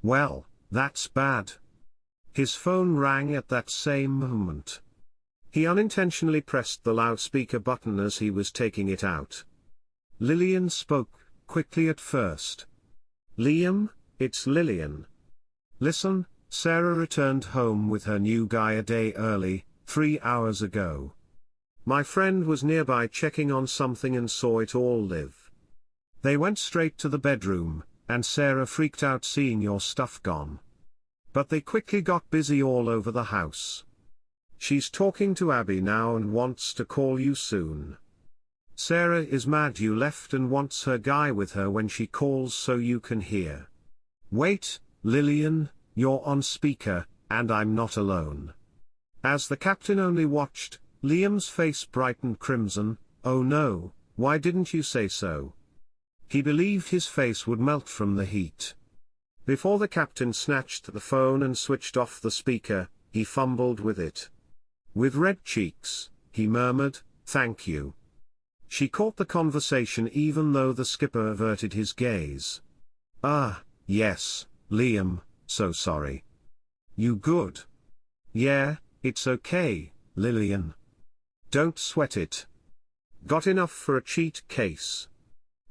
Well, that's bad. His phone rang at that same moment. He unintentionally pressed the loudspeaker button as he was taking it out. Lillian spoke, quickly at first. Liam, it's Lillian. Listen, Sarah returned home with her new guy a day early, 3 hours ago. My friend was nearby checking on something and saw it all live. They went straight to the bedroom, and Sarah freaked out seeing your stuff gone. But they quickly got busy all over the house. She's talking to Abby now and wants to call you soon. Sarah is mad you left and wants her guy with her when she calls so you can hear. Wait, Lillian, you're on speaker, and I'm not alone. As the captain only watched, Liam's face brightened crimson. Oh no, why didn't you say so? He believed his face would melt from the heat. Before the captain snatched the phone and switched off the speaker, he fumbled with it. With red cheeks, he murmured, "Thank you." She caught the conversation even though the skipper averted his gaze. Ah, yes, Liam, so sorry. You good? Yeah, it's okay, Lillian. Don't sweat it. Got enough for a cheat case?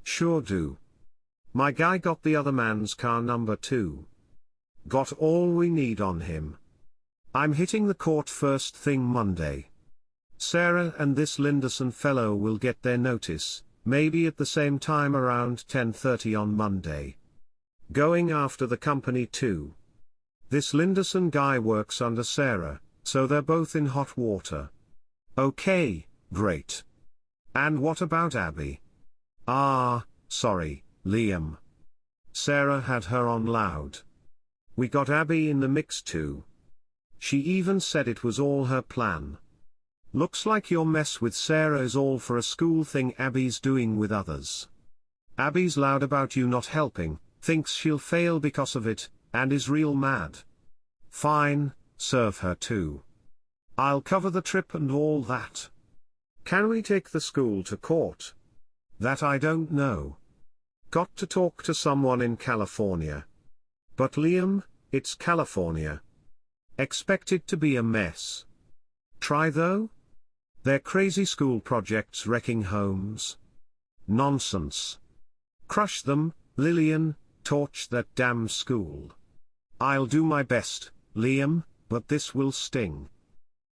Sure do. My guy got the other man's car number too. Got all we need on him. I'm hitting the court first thing Monday. Sarah and this Linderson fellow will get their notice, maybe at the same time around 10:30 on Monday. Going after the company too. This Linderson guy works under Sarah, so they're both in hot water. Okay, great. And what about Abby? Ah, sorry, Liam. Sarah had her on loud. We got Abby in the mix too. She even said it was all her plan. Looks like your mess with Sarah is all for a school thing Abby's doing with others. Abby's loud about you not helping, thinks she'll fail because of it, and is real mad. Fine, serve her too. I'll cover the trip and all that. Can we take the school to court? That I don't know. Got to talk to someone in California. But Liam, it's California. Expect it to be a mess. Try though? They're crazy school projects wrecking homes. Nonsense. Crush them, Lillian, torch that damn school. I'll do my best, Liam, but this will sting.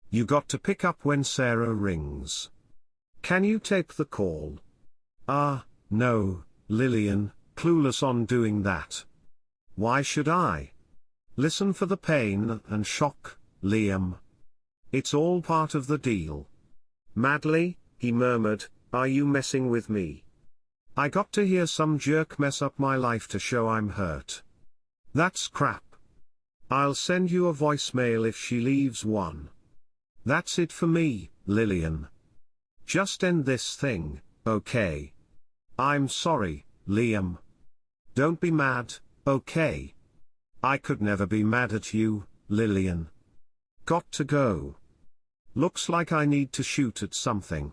You got to pick up when Sarah rings. Can you take the call? Ah, no, Lillian, clueless on doing that. Why should I? Listen for the pain and shock, Liam. It's all part of the deal. Madly, he murmured, are you messing with me? I got to hear some jerk mess up my life to show I'm hurt. That's crap. I'll send you a voicemail if she leaves one. That's it for me, Lillian. Just end this thing, okay? I'm sorry, Liam. Don't be mad, okay? I could never be mad at you, Lillian. Got to go. Looks like I need to shoot at something.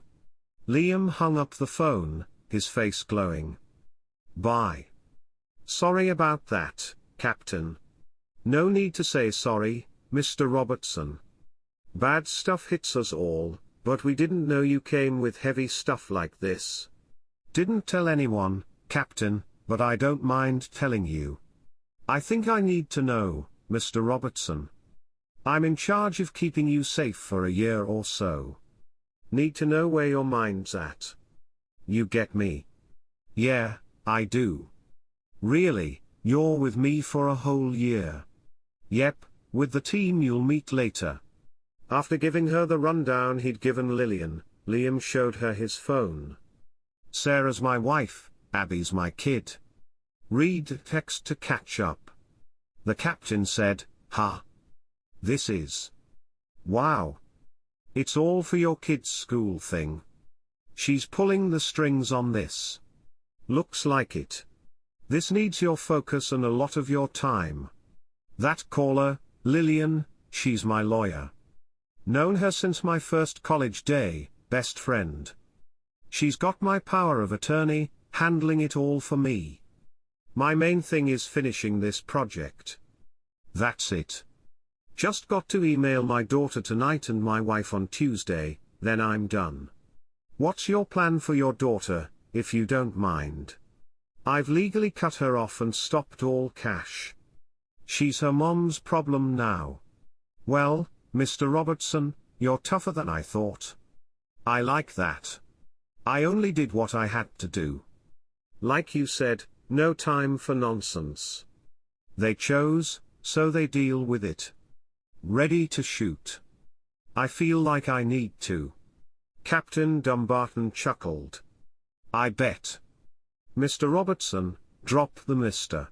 Liam hung up the phone, his face glowing. Bye. Sorry about that, Captain. No need to say sorry, Mr. Robertson. Bad stuff hits us all, but we didn't know you came with heavy stuff like this. Didn't tell anyone, Captain, but I don't mind telling you. I think I need to know, Mr. Robertson. I'm in charge of keeping you safe for a year or so. Need to know where your mind's at. You get me? Yeah, I do. Really, you're with me for a whole year? Yep, with the team you'll meet later. After giving her the rundown he'd given Lillian, Liam showed her his phone. Sarah's my wife, Abby's my kid. Read text to catch up. The captain said, "Ha. This is. Wow. It's all for your kid's school thing. She's pulling the strings on this. Looks like it. This needs your focus and a lot of your time. That caller, Lillian, she's my lawyer. Known her since my first college day, best friend. She's got my power of attorney, handling it all for me. My main thing is finishing this project. That's it. Just got to email my daughter tonight and my wife on Tuesday, then I'm done. What's your plan for your daughter, if you don't mind? I've legally cut her off and stopped all cash. She's her mom's problem now." "Well, Mr. Robertson, you're tougher than I thought. I like that. I only did what I had to do. Like you said, no time for nonsense. They chose, so they deal with it. Ready to shoot. I feel like I need to." Captain Dumbarton chuckled. "I bet. Mr. Robertson, drop the mister.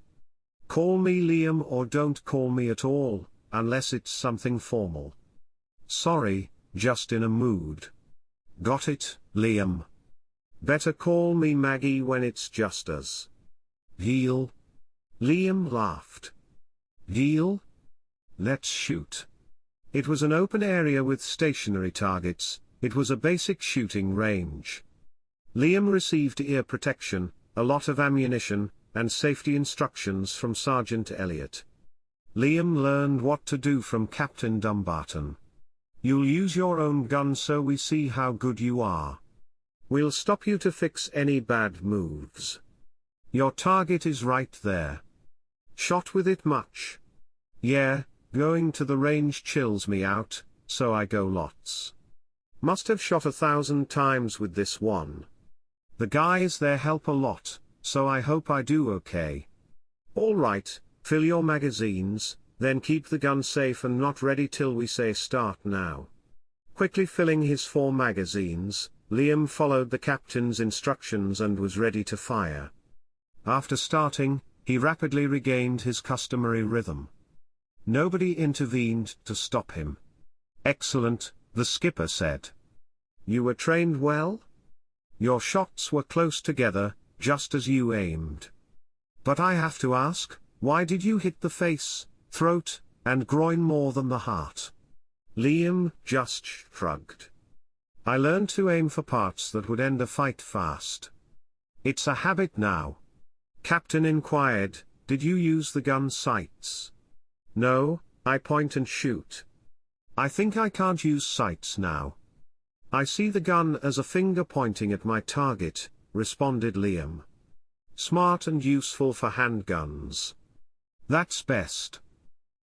Call me Liam or don't call me at all, unless it's something formal. Sorry, just in a mood. Got it, Liam? Better call me Maggie when it's just us. Deal?" Liam laughed. "Deal? Let's shoot." It was an open area with stationary targets. It was a basic shooting range. Liam received ear protection, a lot of ammunition, and safety instructions from Sergeant Elliot. Liam learned what to do from Captain Dumbarton. "You'll use your own gun so we see how good you are. We'll stop you to fix any bad moves. Your target is right there. Shot with it much?" "Yeah, going to the range chills me out, so I go lots. Must have shot 1,000 times with this one. The guys there help a lot, so I hope I do okay. All right, fill your magazines, then keep the gun safe and not ready till we say start now." Quickly filling his 4 magazines, Liam followed the captain's instructions and was ready to fire. After starting, he rapidly regained his customary rhythm. Nobody intervened to stop him. "Excellent," the skipper said. "You were trained well? Your shots were close together, just as you aimed. But I have to ask, why did you hit the face, throat, and groin more than the heart?" Liam just shrugged. "I learned to aim for parts that would end a fight fast. It's a habit now." Captain inquired, "Did you use the gun sights?" "No, I point and shoot. I think I can't use sights now. I see the gun as a finger pointing at my target," responded Liam. "Smart and useful for handguns. That's best.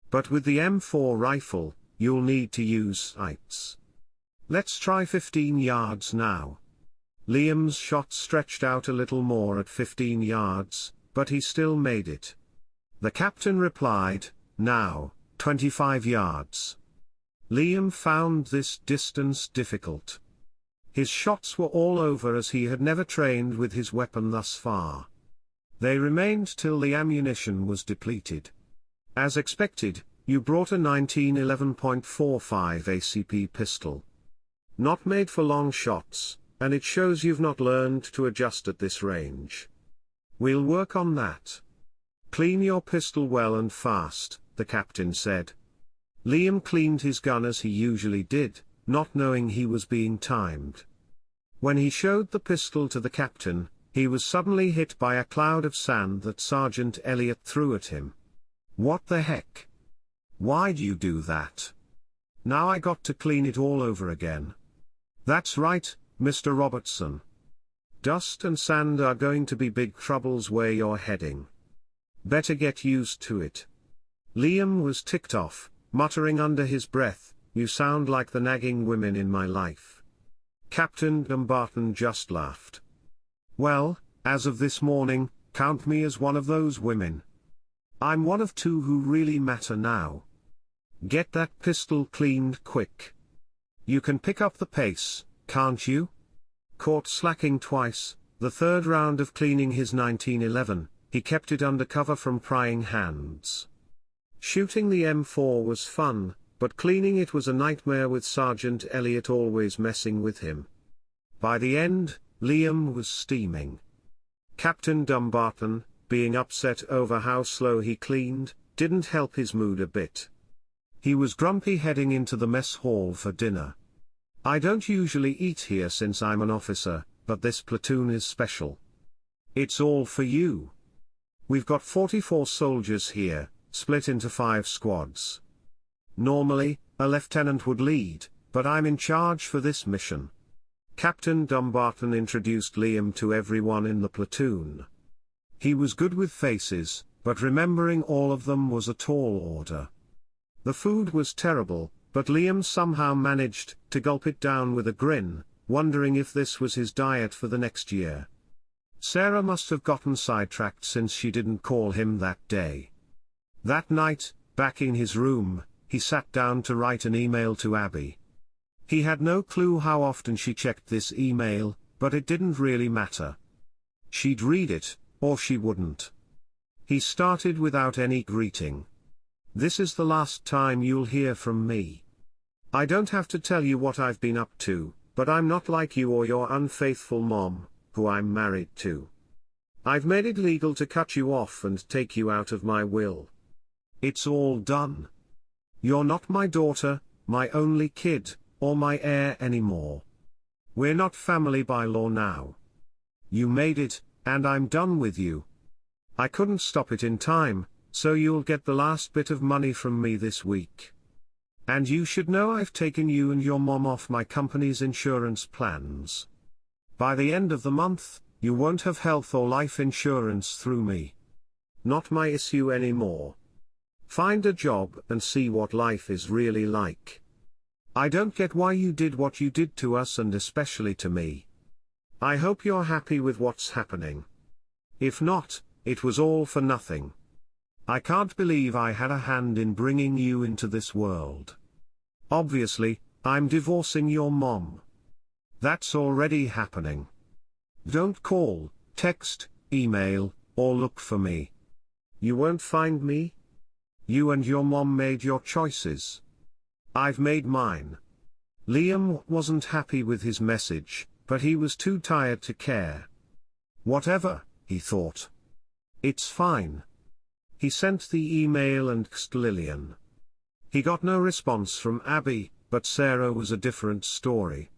But with the M4 rifle, you'll need to use sights. Let's try 15 yards now. Liam's shot stretched out a little more at 15 yards, but he still made it. The captain replied, now, 25 yards. Liam found this distance difficult. His shots were all over as he had never trained with his weapon thus far. They remained till the ammunition was depleted. As expected, you brought a 1911.45 ACP pistol. Not made for long shots, and it shows you've not learned to adjust at this range. We'll work on that. Clean your pistol well and fast, the captain said. Liam cleaned his gun as he usually did, not knowing he was being timed. When he showed the pistol to the captain, he was suddenly hit by a cloud of sand that Sergeant Elliot threw at him. What the heck? Why'd you do that? Now I got to clean it all over again. That's right, Mr. Robertson. Dust and sand are going to be big troubles where you're heading. Better get used to it. Liam was ticked off, muttering under his breath, you sound like the nagging women in my life. Captain Dumbarton just laughed. Well, as of this morning, count me as one of those women. I'm one of two who really matter now. Get that pistol cleaned quick. You can pick up the pace, can't you? Caught slacking twice, the third round of cleaning his 1911, he kept it under cover from prying hands. Shooting the M4 was fun, but cleaning it was a nightmare with Sergeant Elliot always messing with him. By the end, Liam was steaming. Captain Dumbarton, being upset over how slow he cleaned, didn't help his mood a bit. He was grumpy heading into the mess hall for dinner. I don't usually eat here since I'm an officer, but this platoon is special. It's all for you. We've got 44 soldiers here, split into 5 squads. Normally, a lieutenant would lead, but I'm in charge for this mission. Captain Dumbarton introduced Liam to everyone in the platoon. He was good with faces, but remembering all of them was a tall order. The food was terrible, but Liam somehow managed to gulp it down with a grin, wondering if this was his diet for the next year. Sarah must have gotten sidetracked since she didn't call him that day. That night, back in his room, he sat down to write an email to Abby. He had no clue how often she checked this email, but it didn't really matter. She'd read it, or she wouldn't. He started without any greeting. This is the last time you'll hear from me. I don't have to tell you what I've been up to, but I'm not like you or your unfaithful mom, who I'm married to. I've made it legal to cut you off and take you out of my will. It's all done. You're not my daughter, my only kid, or my heir anymore. We're not family by law now. You made it, and I'm done with you. I couldn't stop it in time, so you'll get the last bit of money from me this week. And you should know I've taken you and your mom off my company's insurance plans. By the end of the month, you won't have health or life insurance through me. Not my issue anymore. Find a job and see what life is really like. I don't get why you did what you did to us and especially to me. I hope you're happy with what's happening. If not, it was all for nothing. I can't believe I had a hand in bringing you into this world. Obviously, I'm divorcing your mom. That's already happening. Don't call, text, email, or look for me. You won't find me. You and your mom made your choices. I've made mine. Liam wasn't happy with his message, but he was too tired to care. Whatever, he thought. It's fine. He sent the email and texted Lillian. He got no response from Abby, but Sarah was a different story.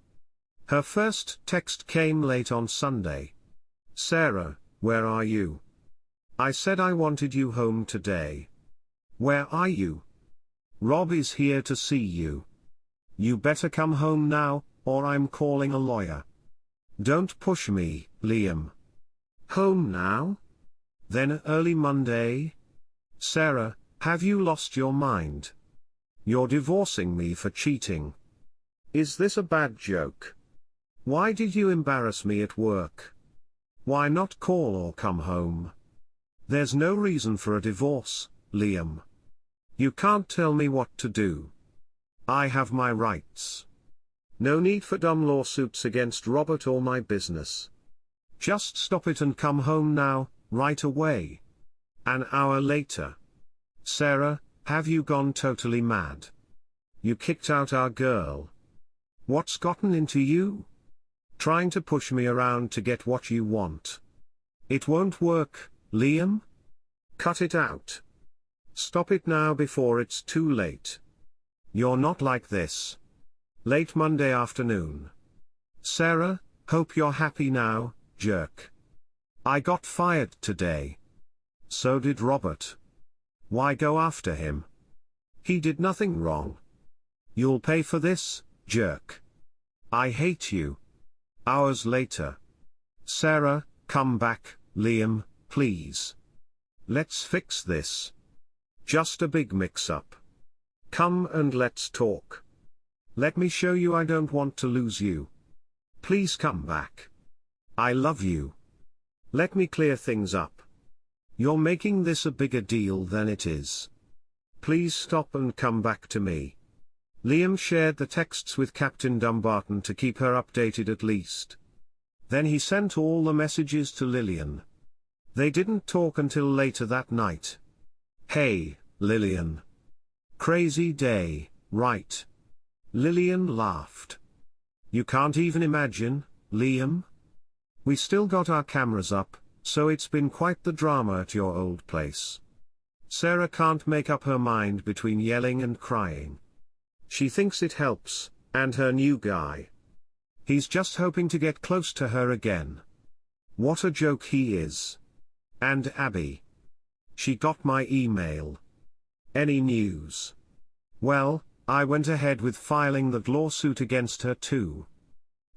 Her first text came late on Sunday. Sarah, where are you? I said I wanted you home today. Where are you? Rob is here to see you. You better come home now, or I'm calling a lawyer. Don't push me, Liam. Home now? Then early Monday? Sarah, have you lost your mind? You're divorcing me for cheating. Is this a bad joke? Why did you embarrass me at work? Why not call or come home? There's no reason for a divorce, Liam. You can't tell me what to do. I have my rights. No need for dumb lawsuits against Robert or my business. Just stop it and come home now, right away. An hour later. Sarah, have you gone totally mad? You kicked out our girl. What's gotten into you? Trying to push me around to get what you want. It won't work, Liam. Cut it out. Stop it now before it's too late. You're not like this. Late Monday afternoon. Sarah, hope you're happy now, jerk. I got fired today. So did Robert. Why go after him? He did nothing wrong. You'll pay for this, jerk. I hate you. Hours later. Sarah, come back, Liam, please. Let's fix this. Just a big mix-up. Come and let's talk. Let me show you I don't want to lose you. Please come back. I love you. Let me clear things up. You're making this a bigger deal than it is. Please stop and come back to me. Liam shared the texts with Captain Dumbarton to keep her updated at least. Then he sent all the messages to Lillian. They didn't talk until later that night. Hey, Lillian. Crazy day, right? Lillian laughed. You can't even imagine, Liam? We still got our cameras up, so it's been quite the drama at your old place. Sarah can't make up her mind between yelling and crying. She thinks it helps, and her new guy. He's just hoping to get close to her again. What a joke he is. And Abby. She got my email. Any news? Well, I went ahead with filing the lawsuit against her too.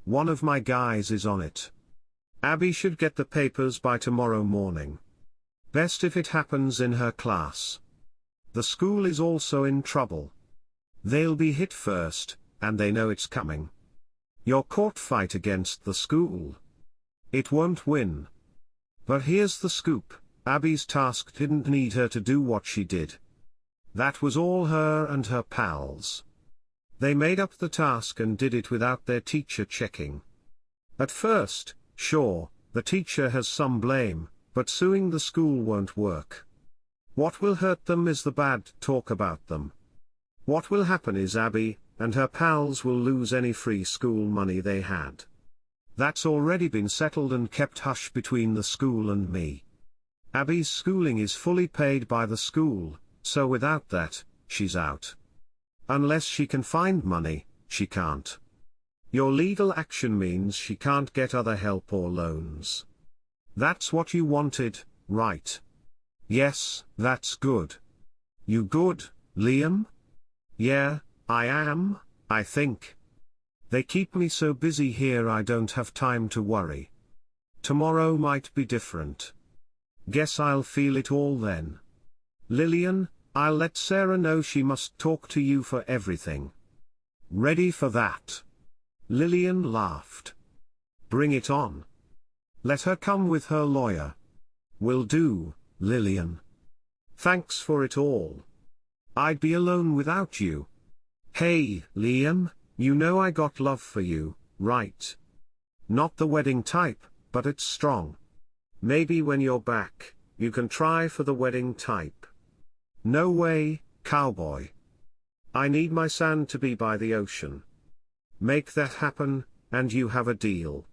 One of my guys is on it. Abby should get the papers by tomorrow morning. Best if it happens in her class. The school is also in trouble. They'll be hit first, and they know it's coming. Your court fight against the school. It won't win. But here's the scoop, Abby's task didn't need her to do what she did. That was all her and her pals. They made up the task and did it without their teacher checking. At first, sure, the teacher has some blame, but suing the school won't work. What will hurt them is the bad talk about them. What will happen is Abby and her pals will lose any free school money they had. That's already been settled and kept hush between the school and me. Abby's schooling is fully paid by the school, so without that, she's out. Unless she can find money, she can't. Your legal action means she can't get other help or loans. That's what you wanted, right? Yes, that's good. You good, Liam? Yeah, I am, I think. They keep me so busy here I don't have time to worry. Tomorrow might be different. Guess I'll feel it all then. Lillian, I'll let Sarah know she must talk to you for everything. Ready for that? Lillian laughed. Bring it on. Let her come with her lawyer. Will do, Lillian. Thanks for it all. I'd be alone without you. Hey, Liam, you know I got love for you, right? Not the wedding type, but it's strong. Maybe when you're back, you can try for the wedding type. No way, cowboy. I need my sand to be by the ocean. Make that happen, and you have a deal.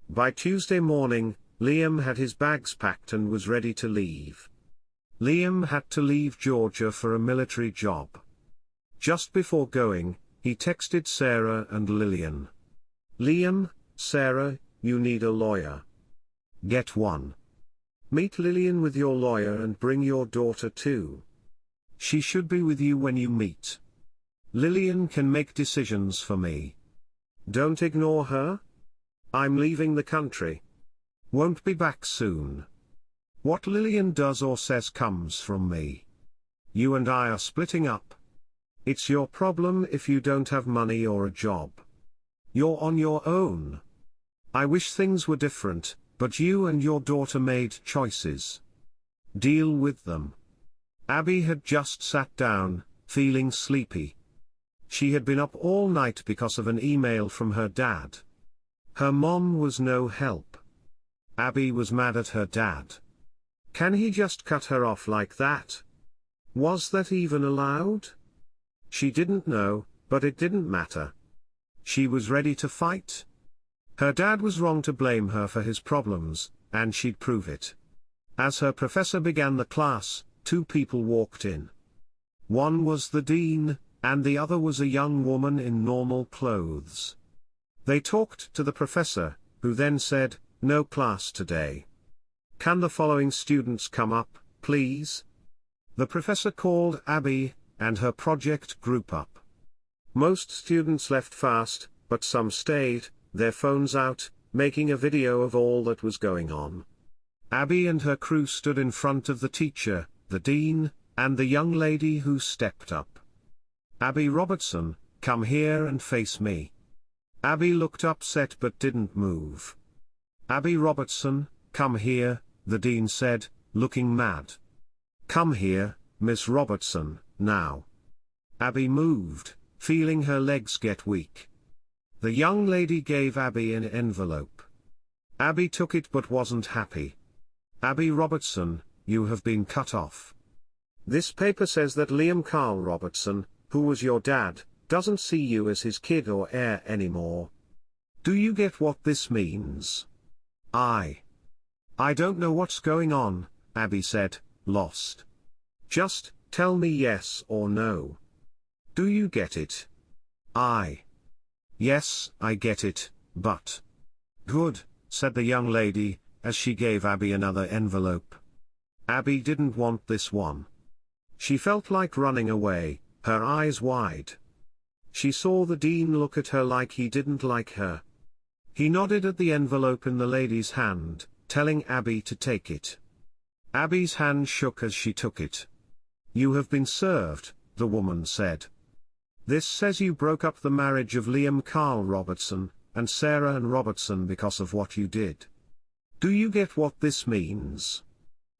By Tuesday morning, Liam had his bags packed and was ready to leave. Liam had to leave Georgia for a military job. Just before going, he texted Sarah and Lillian. Liam, Sarah, you need a lawyer. Get one. Meet Lillian with your lawyer and bring your daughter too. She should be with you when you meet. Lillian can make decisions for me. Don't ignore her. I'm leaving the country. Won't be back soon. What Lillian does or says comes from me. You and I are splitting up. It's your problem if you don't have money or a job. You're on your own. I wish things were different, but you and your daughter made choices. Deal with them. Abby had just sat down, feeling sleepy. She had been up all night because of an email from her dad. Her mom was no help. Abby was mad at her dad. Can he just cut her off like that? Was that even allowed? She didn't know, but it didn't matter. She was ready to fight. Her dad was wrong to blame her for his problems, and she'd prove it. As her professor began the class, two people walked in. One was the dean, and the other was a young woman in normal clothes. They talked to the professor, who then said, "No class today. Can the following students come up, please?" The professor called Abby, and her project group up. Most students left fast, but some stayed, their phones out, making a video of all that was going on. Abby and her crew stood in front of the teacher, the dean, and the young lady who stepped up. "Abby Robertson, come here and face me." Abby looked upset but didn't move. "Abby Robertson, come here," the dean said, looking mad. "Come here, Miss Robertson, now." Abby moved, feeling her legs get weak. The young lady gave Abby an envelope. Abby took it but wasn't happy. "Abby Robertson, you have been cut off. This paper says that Liam Carl Robertson, who was your dad, doesn't see you as his kid or heir anymore. Do you get what this means?" I don't know what's going on," Abby said, lost. "Just tell me yes or no. Do you get it?" Yes, I get it, but..." "Good," said the young lady, as she gave Abby another envelope. Abby didn't want this one. She felt like running away, her eyes wide. She saw the dean look at her like he didn't like her. He nodded at the envelope in the lady's hand, telling Abby to take it. Abby's hand shook as she took it. "You have been served," the woman said. "This says you broke up the marriage of Liam Carl Robertson and Sarah Ann Robertson because of what you did. Do you get what this means?"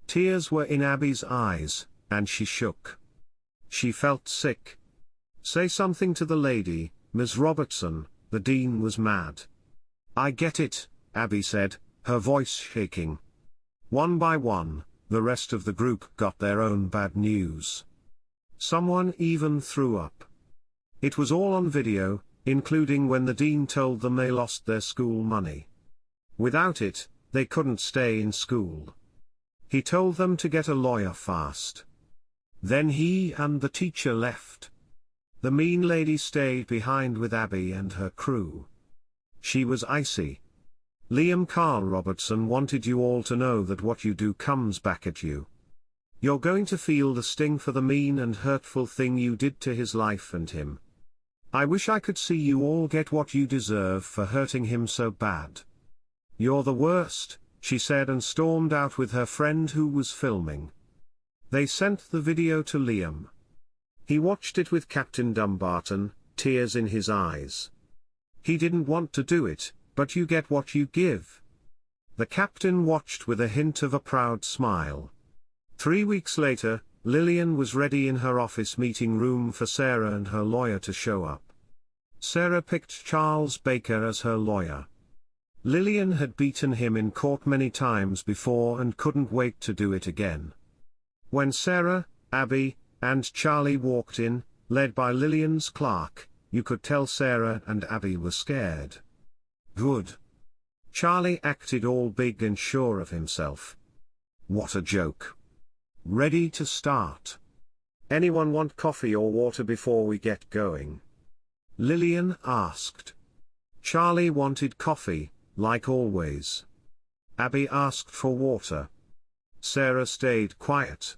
Tears were in Abby's eyes, and she shook. She felt sick. "Say something to the lady, Ms. Robertson," the dean was mad. "I get it," Abby said, her voice shaking. One by one, the rest of the group got their own bad news. Someone even threw up. It was all on video, including when the dean told them they lost their school money. Without it, they couldn't stay in school. He told them to get a lawyer fast. Then he and the teacher left. The mean lady stayed behind with Abby and her crew. She was icy. "Liam Carl Robertson wanted you all to know that what you do comes back at you. You're going to feel the sting for the mean and hurtful thing you did to his life and him. I wish I could see you all get what you deserve for hurting him so bad. You're the worst," she said, and stormed out with her friend who was filming. They sent the video to Liam. He watched it with Captain Dumbarton, tears in his eyes. He didn't want to do it, but you get what you give. The captain watched with a hint of a proud smile. 3 weeks later, Lillian was ready in her office meeting room for Sarah and her lawyer to show up. Sarah picked Charles Baker as her lawyer. Lillian had beaten him in court many times before and couldn't wait to do it again. When Sarah, Abby, and Charlie walked in, led by Lillian's clerk, you could tell Sarah and Abby were scared. Good. Charlie acted all big and sure of himself. What a joke. Ready to start. Anyone want coffee or water before we get going? Lillian asked. Charlie wanted coffee, like always. Abby asked for water. Sarah stayed quiet.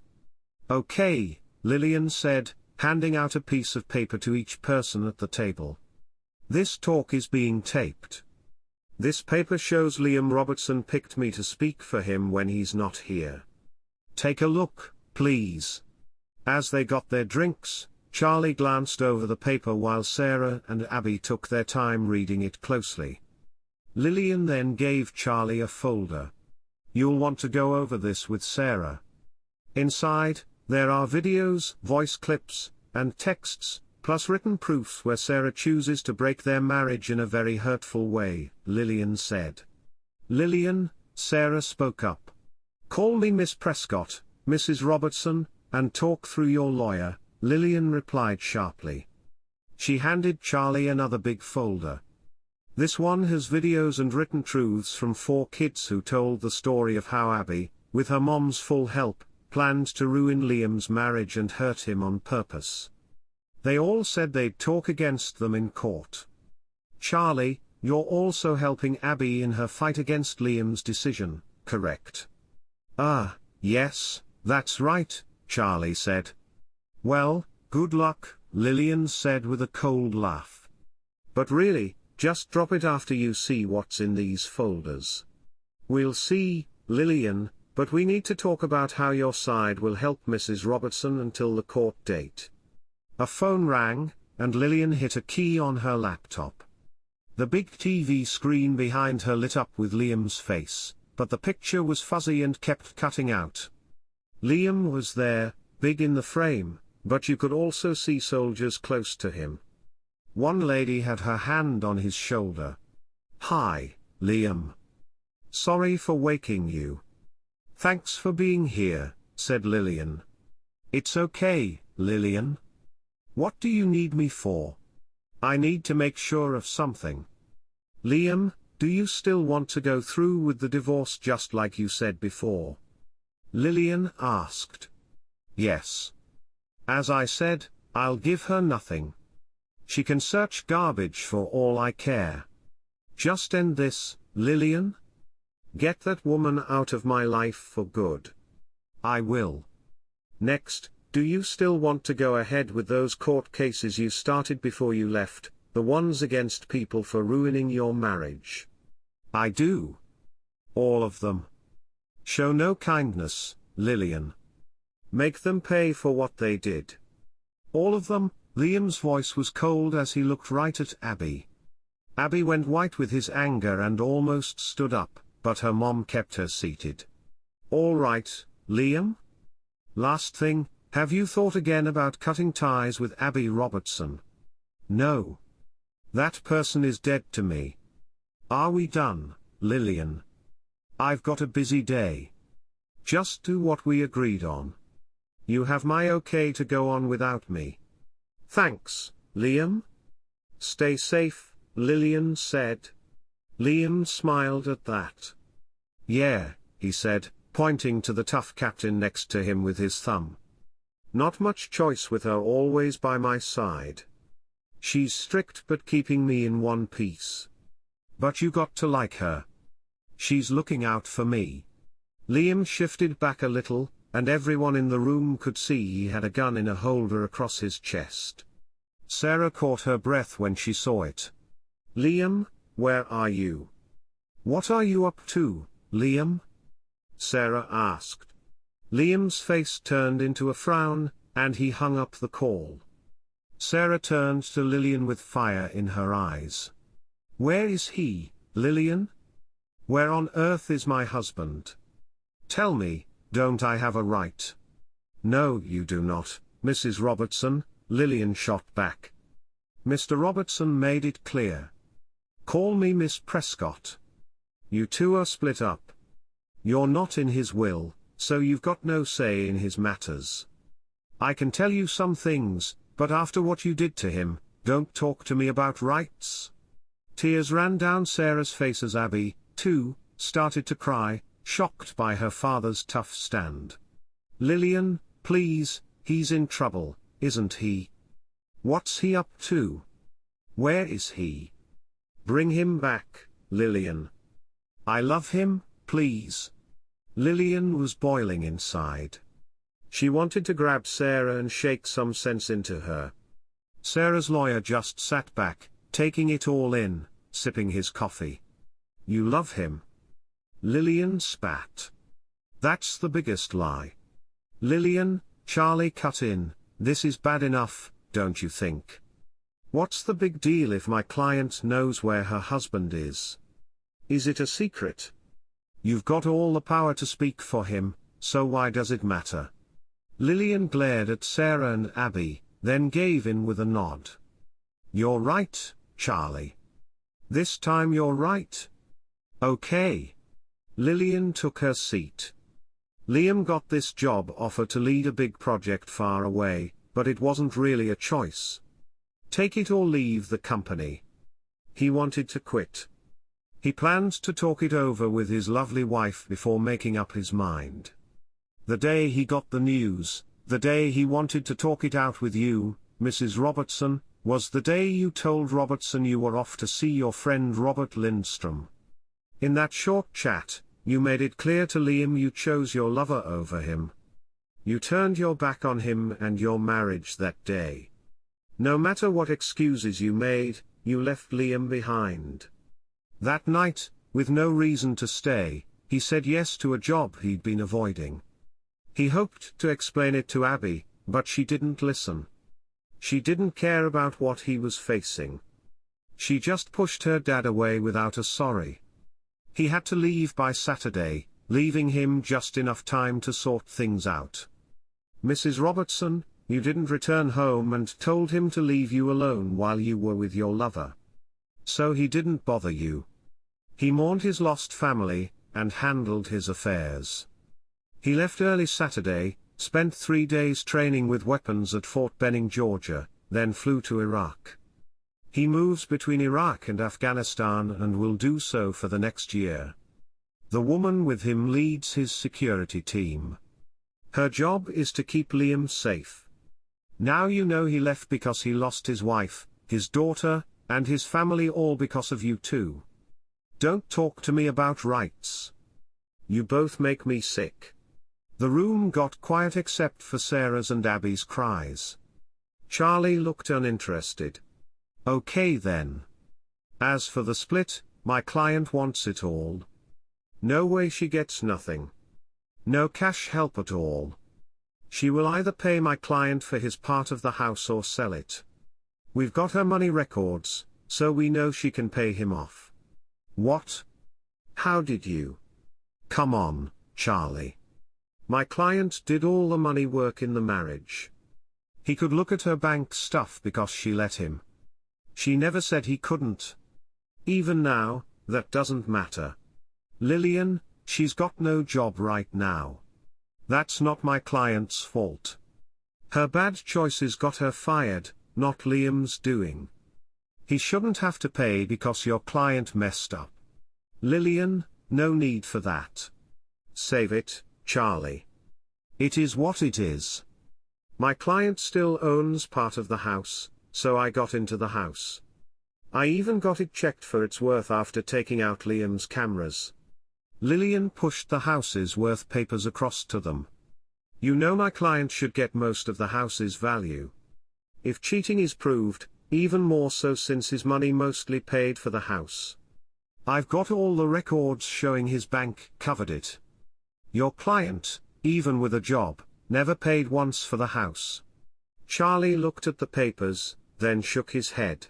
Okay, Lillian said, handing out a piece of paper to each person at the table. This talk is being taped. This paper shows Liam Robertson picked me to speak for him when he's not here. Take a look, please. As they got their drinks, Charlie glanced over the paper while Sarah and Abby took their time reading it closely. Lillian then gave Charlie a folder. You'll want to go over this with Sarah. Inside, there are videos, voice clips, and texts, plus written proofs where Sarah chooses to break their marriage in a very hurtful way, Lillian said. Lillian, Sarah spoke up. Call me Miss Prescott, Mrs. Robertson, and talk through your lawyer, Lillian replied sharply. She handed Charlie another big folder. This one has videos and written truths from 4 kids who told the story of how Abby, with her mom's full help, planned to ruin Liam's marriage and hurt him on purpose. They all said they'd talk against them in court. Charlie, you're also helping Abby in her fight against Liam's decision, correct? Yes, that's right, Charlie said. Well, good luck, Lillian said with a cold laugh. But really, just drop it after you see what's in these folders. We'll see, Lillian, but we need to talk about how your side will help Mrs. Robertson until the court date. A phone rang, and Lillian hit a key on her laptop. The big TV screen behind her lit up with Liam's face, but the picture was fuzzy and kept cutting out. Liam was there, big in the frame, but you could also see soldiers close to him. One lady had her hand on his shoulder. Hi, Liam. Sorry for waking you. Thanks for being here, said Lillian. It's okay, Lillian. What do you need me for? I need to make sure of something. Liam, do you still want to go through with the divorce just like you said before? Lillian asked. Yes. As I said, I'll give her nothing. She can search garbage for all I care. Just end this, Lillian. Get that woman out of my life for good. I will. Next, do you still want to go ahead with those court cases you started before you left, the ones against people for ruining your marriage? I do. All of them. Show no kindness, Lillian. Make them pay for what they did. All of them. Liam's voice was cold as he looked right at Abby. Abby went white with his anger and almost stood up, but her mom kept her seated. All right, Liam? Last thing, have you thought again about cutting ties with Abby Robertson? No. That person is dead to me. Are we done, Lillian? I've got a busy day. Just do what we agreed on. You have my okay to go on without me. Thanks, Liam. Stay safe, Lillian said. Liam smiled at that. Yeah, he said, pointing to the tough captain next to him with his thumb. Not much choice with her always by my side. She's strict but keeping me in one piece. But you got to like her. She's looking out for me. Liam shifted back a little, and everyone in the room could see he had a gun in a holder across his chest. Sarah caught her breath when she saw it. Liam, where are you? What are you up to, Liam? Sarah asked. Liam's face turned into a frown, and he hung up the call. Sarah turned to Lillian with fire in her eyes. Where is he, Lillian? Where on earth is my husband? Tell me, don't I have a right? No, you do not, Mrs. Robertson, Lillian shot back. Mr. Robertson made it clear. Call me Miss Prescott. You two are split up. You're not in his will, so you've got no say in his matters. I can tell you some things, but after what you did to him, don't talk to me about rights. Tears ran down Sarah's face as Abby, too, started to cry, shocked by her father's tough stand. Lillian, please, he's in trouble, isn't he? What's he up to? Where is he? Bring him back, Lillian. I love him, please. Lillian was boiling inside. She wanted to grab Sarah and shake some sense into her. Sarah's lawyer just sat back, taking it all in, sipping his coffee. You love him? Lillian spat. That's the biggest lie. Lillian, Charlie cut in, this is bad enough, don't you think? What's the big deal if my client knows where her husband is? Is it a secret? You've got all the power to speak for him, so why does it matter? Lillian glared at Sarah and Abby, then gave in with a nod. You're right, Charlie. This time you're right. Okay. Lillian took her seat. Liam got this job offer to lead a big project far away, but it wasn't really a choice. Take it or leave the company. He wanted to quit. He planned to talk it over with his lovely wife before making up his mind. The day he got the news, the day he wanted to talk it out with you, Mrs. Robertson, was the day you told Robertson you were off to see your friend Robert Lindstrom. In that short chat, you made it clear to Liam you chose your lover over him. You turned your back on him and your marriage that day. No matter what excuses you made, you left Liam behind. That night, with no reason to stay, he said yes to a job he'd been avoiding. He hoped to explain it to Abby, but she didn't listen. She didn't care about what he was facing. She just pushed her dad away without a sorry. He had to leave by Saturday, leaving him just enough time to sort things out. Mrs. Robertson, you didn't return home and told him to leave you alone while you were with your lover. So he didn't bother you. He mourned his lost family, and handled his affairs. He left early Saturday, spent 3 days training with weapons at Fort Benning, Georgia, then flew to Iraq. He moves between Iraq and Afghanistan and will do so for the next year. The woman with him leads his security team. Her job is to keep Liam safe. Now you know he left because he lost his wife, his daughter, and his family, all because of you two. Don't talk to me about rights. You both make me sick. The room got quiet except for Sarah's and Abby's cries. Charlie looked uninterested. Okay then. As for the split, my client wants it all. No way she gets nothing. No cash help at all. She will either pay my client for his part of the house or sell it. We've got her money records, so we know she can pay him off. What? How did you? Come on, Charlie. My client did all the money work in the marriage. He could look at her bank stuff because she let him. She never said he couldn't. Even now, that doesn't matter. Lillian, she's got no job right now. That's not my client's fault. Her bad choices got her fired, not Liam's doing. He shouldn't have to pay because your client messed up. Lillian, no need for that. Save it, Charlie. It is what it is. My client still owns part of the house, so I got into the house. I even got it checked for its worth after taking out Liam's cameras. Lillian pushed the house's worth papers across to them. You know my client should get most of the house's value. If cheating is proved, even more so since his money mostly paid for the house. I've got all the records showing his bank covered it. Your client, even with a job, never paid once for the house. Charlie looked at the papers, then shook his head.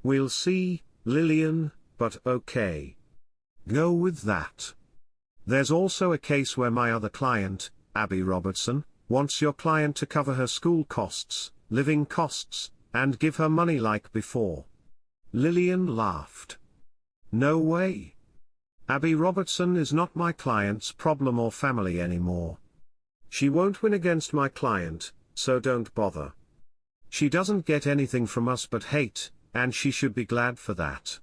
We'll see, Lillian, but okay. Go with that. There's also a case where my other client, Abby Robertson, wants your client to cover her school costs, living costs, and give her money like before. Lillian laughed. No way. Abby Robertson is not my client's problem or family anymore. She won't win against my client, so don't bother. She doesn't get anything from us but hate, and she should be glad for that.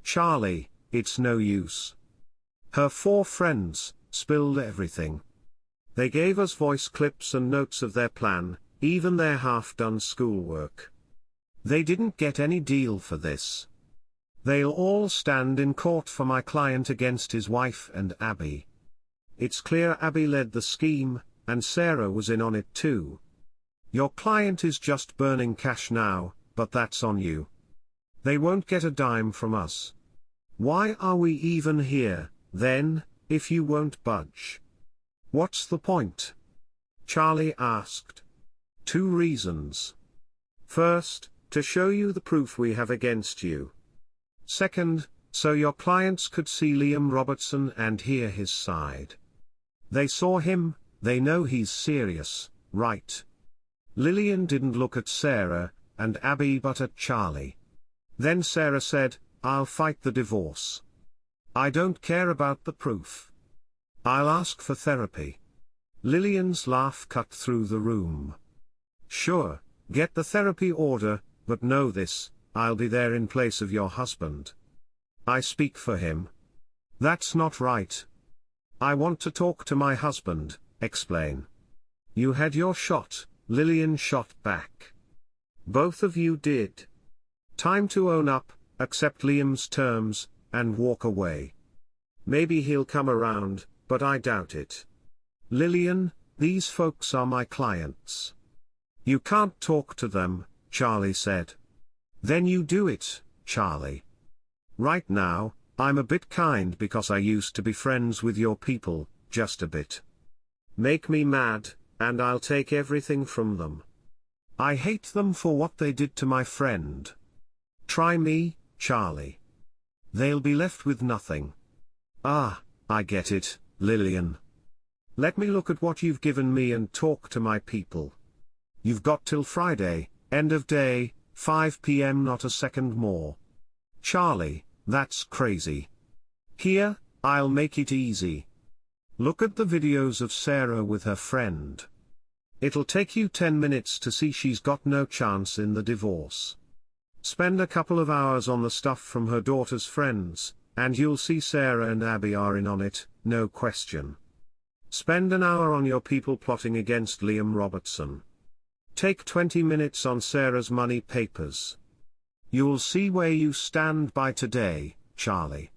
Charlie, it's no use. Her 4 friends spilled everything. They gave us voice clips and notes of their plan, even their half-done schoolwork. They didn't get any deal for this. They'll all stand in court for my client against his wife and Abby. It's clear Abby led the scheme, and Sarah was in on it too. Your client is just burning cash now, but that's on you. They won't get a dime from us. Why are we even here, then, if you won't budge? What's the point? Charlie asked. 2 reasons. First, to show you the proof we have against you. Second, so your clients could see Liam Robertson and hear his side. They saw him, they know he's serious, right? Lillian didn't look at Sarah and Abby but at Charlie. Then Sarah said, "I'll fight the divorce. I don't care about the proof. I'll ask for therapy." Lillian's laugh cut through the room. "Sure, get the therapy order, but know this, I'll be there in place of your husband. I speak for him." "That's not right. I want to talk to my husband." "Explain." "You had your shot," Lillian shot back. "Both of you did. Time to own up, accept Liam's terms, and walk away. Maybe he'll come around, but I doubt it." "Lillian, these folks are my clients." "You can't talk to them," Charlie said. "Then you do it, Charlie. Right now, I'm a bit kind because I used to be friends with your people, just a bit. Make me mad, and I'll take everything from them. I hate them for what they did to my friend. Try me, Charlie. They'll be left with nothing." "Ah, I get it, Lillian. Let me look at what you've given me and talk to my people. You've got till Friday, end of day, 5 p.m. not a second more." "Charlie, that's crazy. Here, I'll make it easy. Look at the videos of Sarah with her friend. It'll take you 10 minutes to see she's got no chance in the divorce. Spend a couple of hours on the stuff from her daughter's friends, and you'll see Sarah and Abby are in on it, no question. Spend an hour on your people plotting against Liam Robertson. Take 20 minutes on Sarah's money papers. You'll see where you stand by today, Charlie.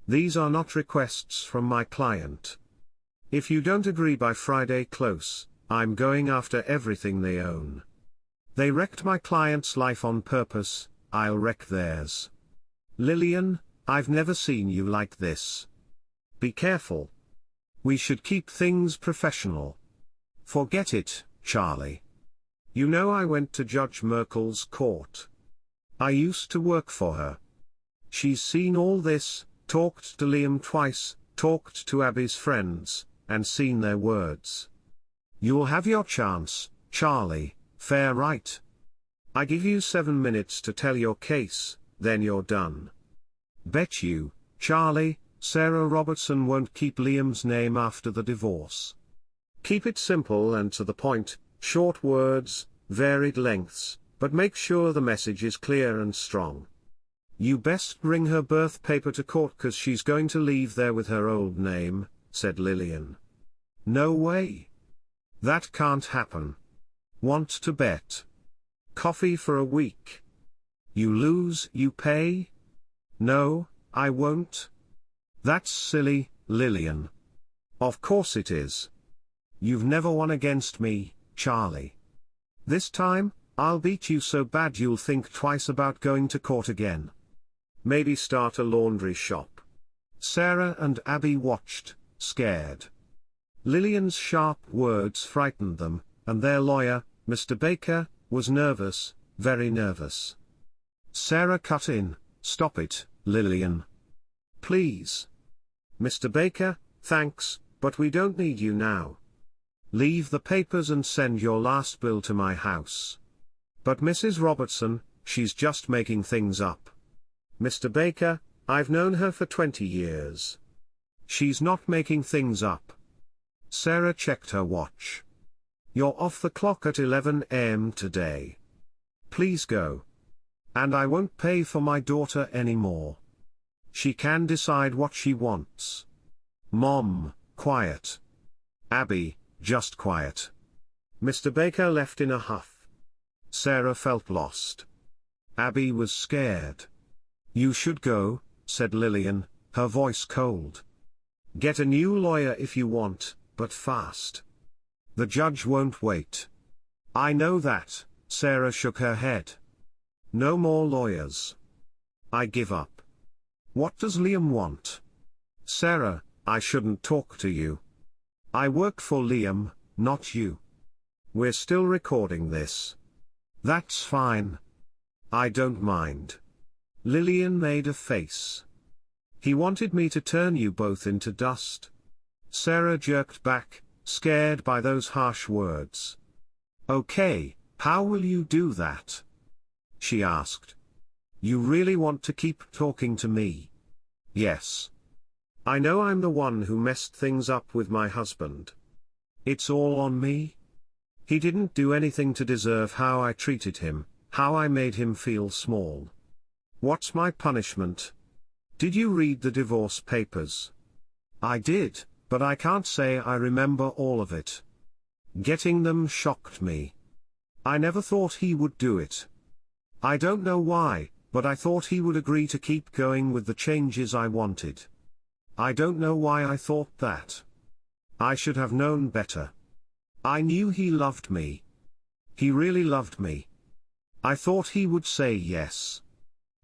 These are not requests from my client. If you don't agree by Friday close, I'm going after everything they own. They wrecked my client's life on purpose, I'll wreck theirs. Lillian, I've never seen you like this. Be careful. We should keep things professional." "Forget it, Charlie. You know I went to Judge Merkel's court. I used to work for her. She's seen all this, talked to Liam twice, talked to Abby's friends, and seen their words. You'll have your chance, Charlie, fair right? I give you 7 minutes to tell your case, then you're done. Bet you, Charlie, Sarah Robertson won't keep Liam's name after the divorce. Keep it simple and to the point, short words, varied lengths, but make sure the message is clear and strong. You best bring her birth paper to court 'cause she's going to leave there with her old name," said Lillian. "No way. That can't happen. Want to bet? Coffee for a week. You lose, you pay?" "No, I won't." "That's silly, Lillian." "Of course it is. You've never won against me, Charlie. This time, I'll beat you so bad you'll think twice about going to court again. Maybe start a laundry shop." Sarah and Abby watched, scared. Lillian's sharp words frightened them, and their lawyer, Mr. Baker, was nervous, very nervous. Sarah cut in, "Stop it, Lillian. Please. Mr. Baker, thanks, but we don't need you now. Leave the papers and send your last bill to my house." "But Mrs. Robertson, she's just making things up." "Mr. Baker, I've known her for 20 years. She's not making things up." Sarah checked her watch. "You're off the clock at 11 a.m. today. Please go. And I won't pay for my daughter anymore. She can decide what she wants. Mom, quiet. Abby, just quiet." Mr. Baker left in a huff. Sarah felt lost. Abby was scared. "You should go," said Lillian, her voice cold. "Get a new lawyer if you want, but fast. The judge won't wait." "I know that," Sarah shook her head. "No more lawyers. I give up." "What does Liam want?" "Sarah, I shouldn't talk to you. I work for Liam, not you. We're still recording this. That's fine. I don't mind. Lillian made a face. He wanted me to turn you both into dust. Sarah jerked back, scared by those harsh words. Okay, how will you do that? She asked. You really want to keep talking to me? Yes. I know I'm the one who messed things up with my husband. It's all on me. He didn't do anything to deserve how I treated him, how I made him feel small. What's my punishment? Did you read the divorce papers? I did, but I can't say I remember all of it. Getting them shocked me. I never thought he would do it. I don't know why, but I thought he would agree to keep going with the changes I wanted. I don't know why I thought that. I should have known better. I knew he loved me. He really loved me. I thought he would say yes.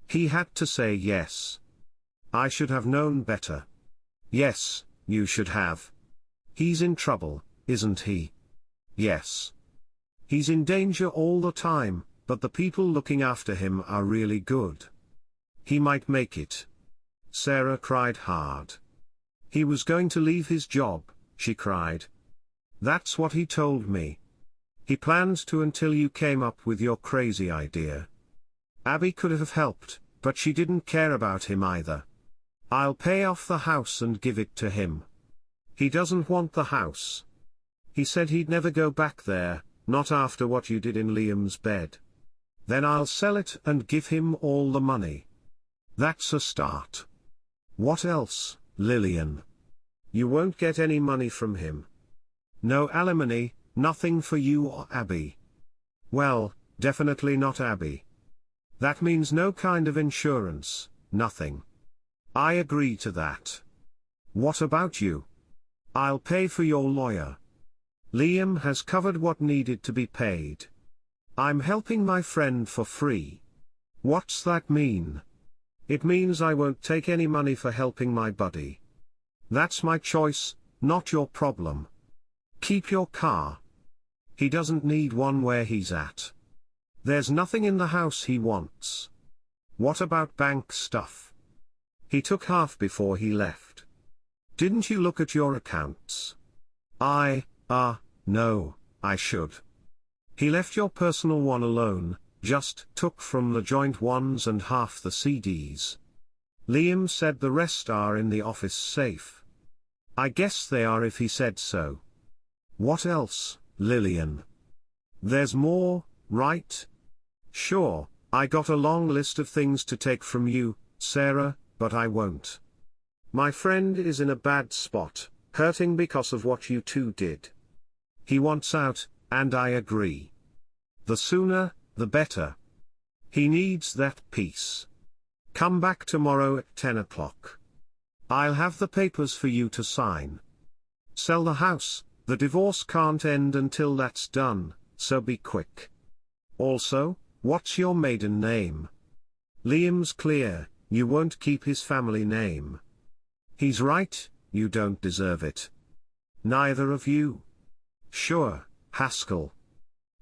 He had to say yes. I should have known better. Yes, you should have. He's in trouble, isn't he? Yes. He's in danger all the time, but the people looking after him are really good. He might make it. Sarah cried hard. He was going to leave his job, she cried. That's what he told me. He planned to until you came up with your crazy idea. Abby could have helped, but she didn't care about him either. I'll pay off the house and give it to him. He doesn't want the house. He said he'd never go back there, not after what you did in Liam's bed. Then I'll sell it and give him all the money. That's a start. What else, Lillian? You won't get any money from him. No alimony, nothing for you or Abby. Well, definitely not Abby. That means no kind of insurance, nothing. I agree to that. What about you? I'll pay for your lawyer. Liam has covered what needed to be paid. I'm helping my friend for free. What's that mean? It means I won't take any money for helping my buddy. That's my choice, not your problem. Keep your car. He doesn't need one where he's at. There's nothing in the house he wants. What about bank stuff? He took half before he left. Didn't you look at your accounts? No, I should. He left your personal one alone, just took from the joint ones and half the CDs. Liam said the rest are in the office safe. I guess they are if he said so. What else, Lillian? There's more, right? Sure, I got a long list of things to take from you, Sarah, but I won't. My friend is in a bad spot, hurting because of what you two did. He wants out, and I agree. The sooner, the better. He needs that peace. Come back tomorrow at 10 o'clock. I'll have the papers for you to sign. Sell the house, the divorce can't end until that's done, so be quick. Also, what's your maiden name? Liam's clear, you won't keep his family name. He's right, you don't deserve it. Neither of you. Sure, Haskell.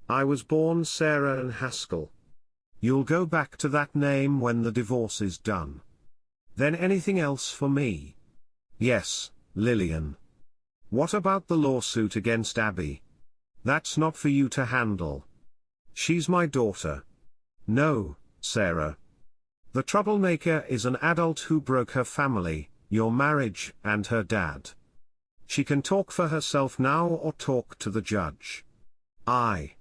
I was born Sarah Ann Haskell. You'll go back to that name when the divorce is done. Then anything else for me? Yes, Lillian. What about the lawsuit against Abby? That's not for you to handle. She's my daughter. No, Sarah. The troublemaker is an adult who broke her family, your marriage, and her dad. She can talk for herself now or talk to the judge. I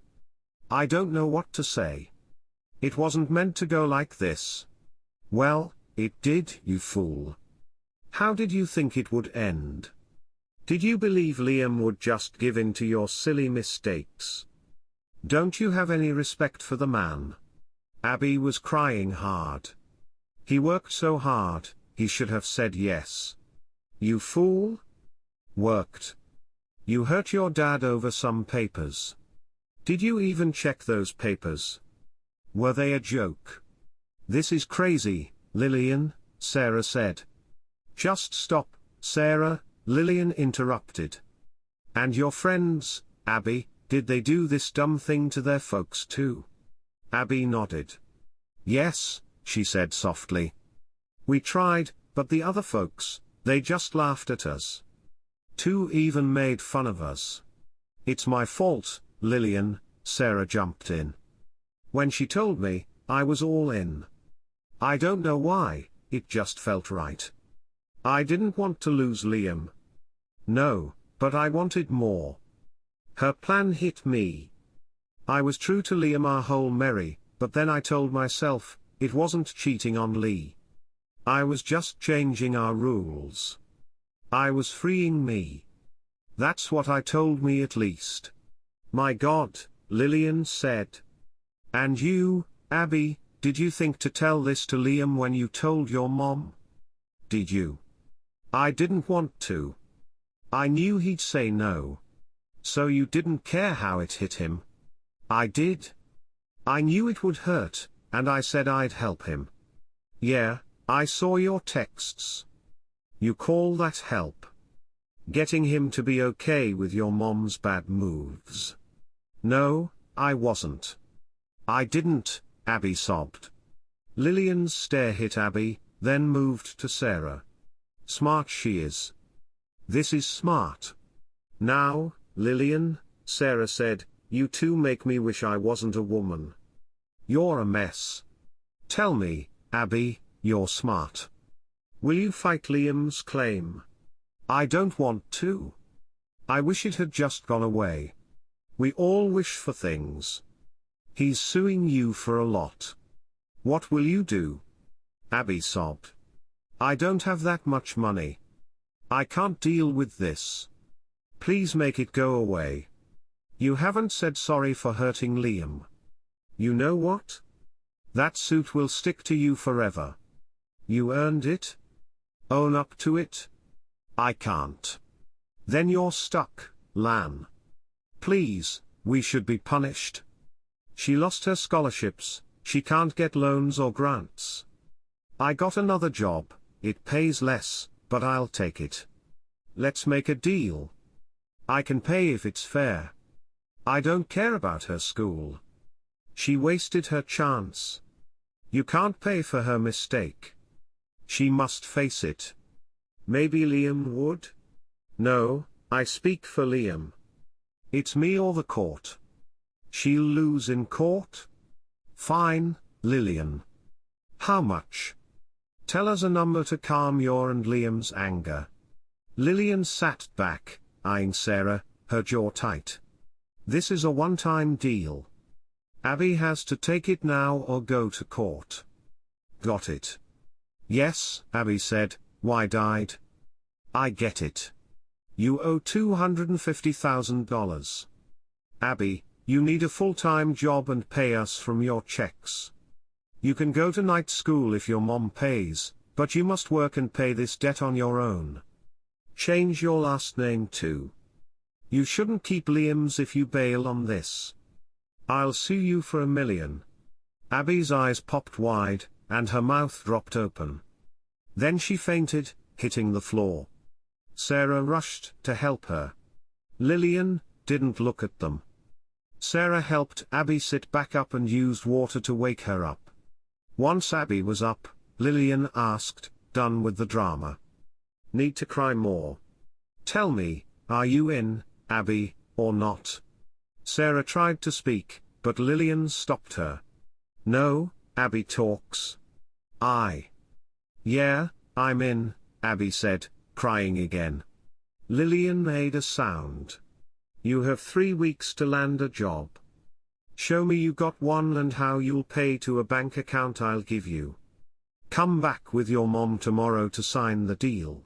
don't know what to say. It wasn't meant to go like this. Well, it did, you fool. How did you think it would end? Did you believe Liam would just give in to your silly mistakes? Don't you have any respect for the man? Abby was crying hard. He worked so hard, he should have said yes. You fool? Worked. You hurt your dad over some papers. Did you even check those papers? Were they a joke? This is crazy, Lillian, Sarah said. Just stop, Sarah, Lillian interrupted. And your friends, Abby, did they do this dumb thing to their folks too? Abby nodded. Yes, she said softly. We tried, but the other folks, they just laughed at us. Two even made fun of us. It's my fault, Lillian, Sarah jumped in. When she told me, I was all in. I don't know why, it just felt right. I didn't want to lose Liam. No, but I wanted more. Her plan hit me. I was true to Liam our whole merry, but then I told myself, it wasn't cheating on Lee. I was just changing our rules. I was freeing me. That's what I told me at least. My God, Lillian said. And you, Abby, did you think to tell this to Liam when you told your mom? Did you? I didn't want to. I knew he'd say no. So you didn't care how it hit him? I did. I knew it would hurt, and I said I'd help him. Yeah, I saw your texts. You call that help? Getting him to be okay with your mom's bad moves? No, I wasn't. I didn't, Abby sobbed. Lillian's stare hit Abby, then moved to Sarah. Smart she is. This is smart. Now, Lillian, Sarah said, you two make me wish I wasn't a woman. You're a mess. Tell me, Abby, you're smart. Will you fight Liam's claim? I don't want to. I wish it had just gone away. We all wish for things. He's suing you for a lot. What will you do? Abby sobbed. I don't have that much money. I can't deal with this. Please make it go away. You haven't said sorry for hurting Liam. You know what? That suit will stick to you forever. You earned it. Own up to it. I can't. Then you're stuck, Lan. Please, we should be punished. She lost her scholarships, she can't get loans or grants. I got another job, it pays less, but I'll take it. Let's make a deal. I can pay if it's fair. I don't care about her school. She wasted her chance. You can't pay for her mistake. She must face it. Maybe Liam would? No, I speak for Liam. It's me or the court. She'll lose in court? Fine, Lillian. How much? Tell us a number to calm your and Liam's anger. Lillian sat back, eyeing Sarah, her jaw tight. This is a one-time deal. Abby has to take it now or go to court. Got it? Yes, Abby said, wide-eyed. I get it. You owe $250,000. Abby, you need a full-time job and pay us from your checks. You can go to night school if your mom pays, but you must work and pay this debt on your own. Change your last name too. You shouldn't keep Liam's if you bail on this. I'll sue you for $1 million. Abby's eyes popped wide, and her mouth dropped open. Then she fainted, hitting the floor. Sarah rushed to help her. Lillian didn't look at them. Sarah helped Abby sit back up and used water to wake her up. Once Abby was up, Lillian asked, done with the drama. Need to cry more? Tell me, are you in, Abby, or not? Sarah tried to speak, but Lillian stopped her. No, Abby talks. Yeah, I'm in, Abby said, crying again. Lillian made a sound. You have 3 weeks to land a job. Show me you got one and how you'll pay to a bank account I'll give you. Come back with your mom tomorrow to sign the deal.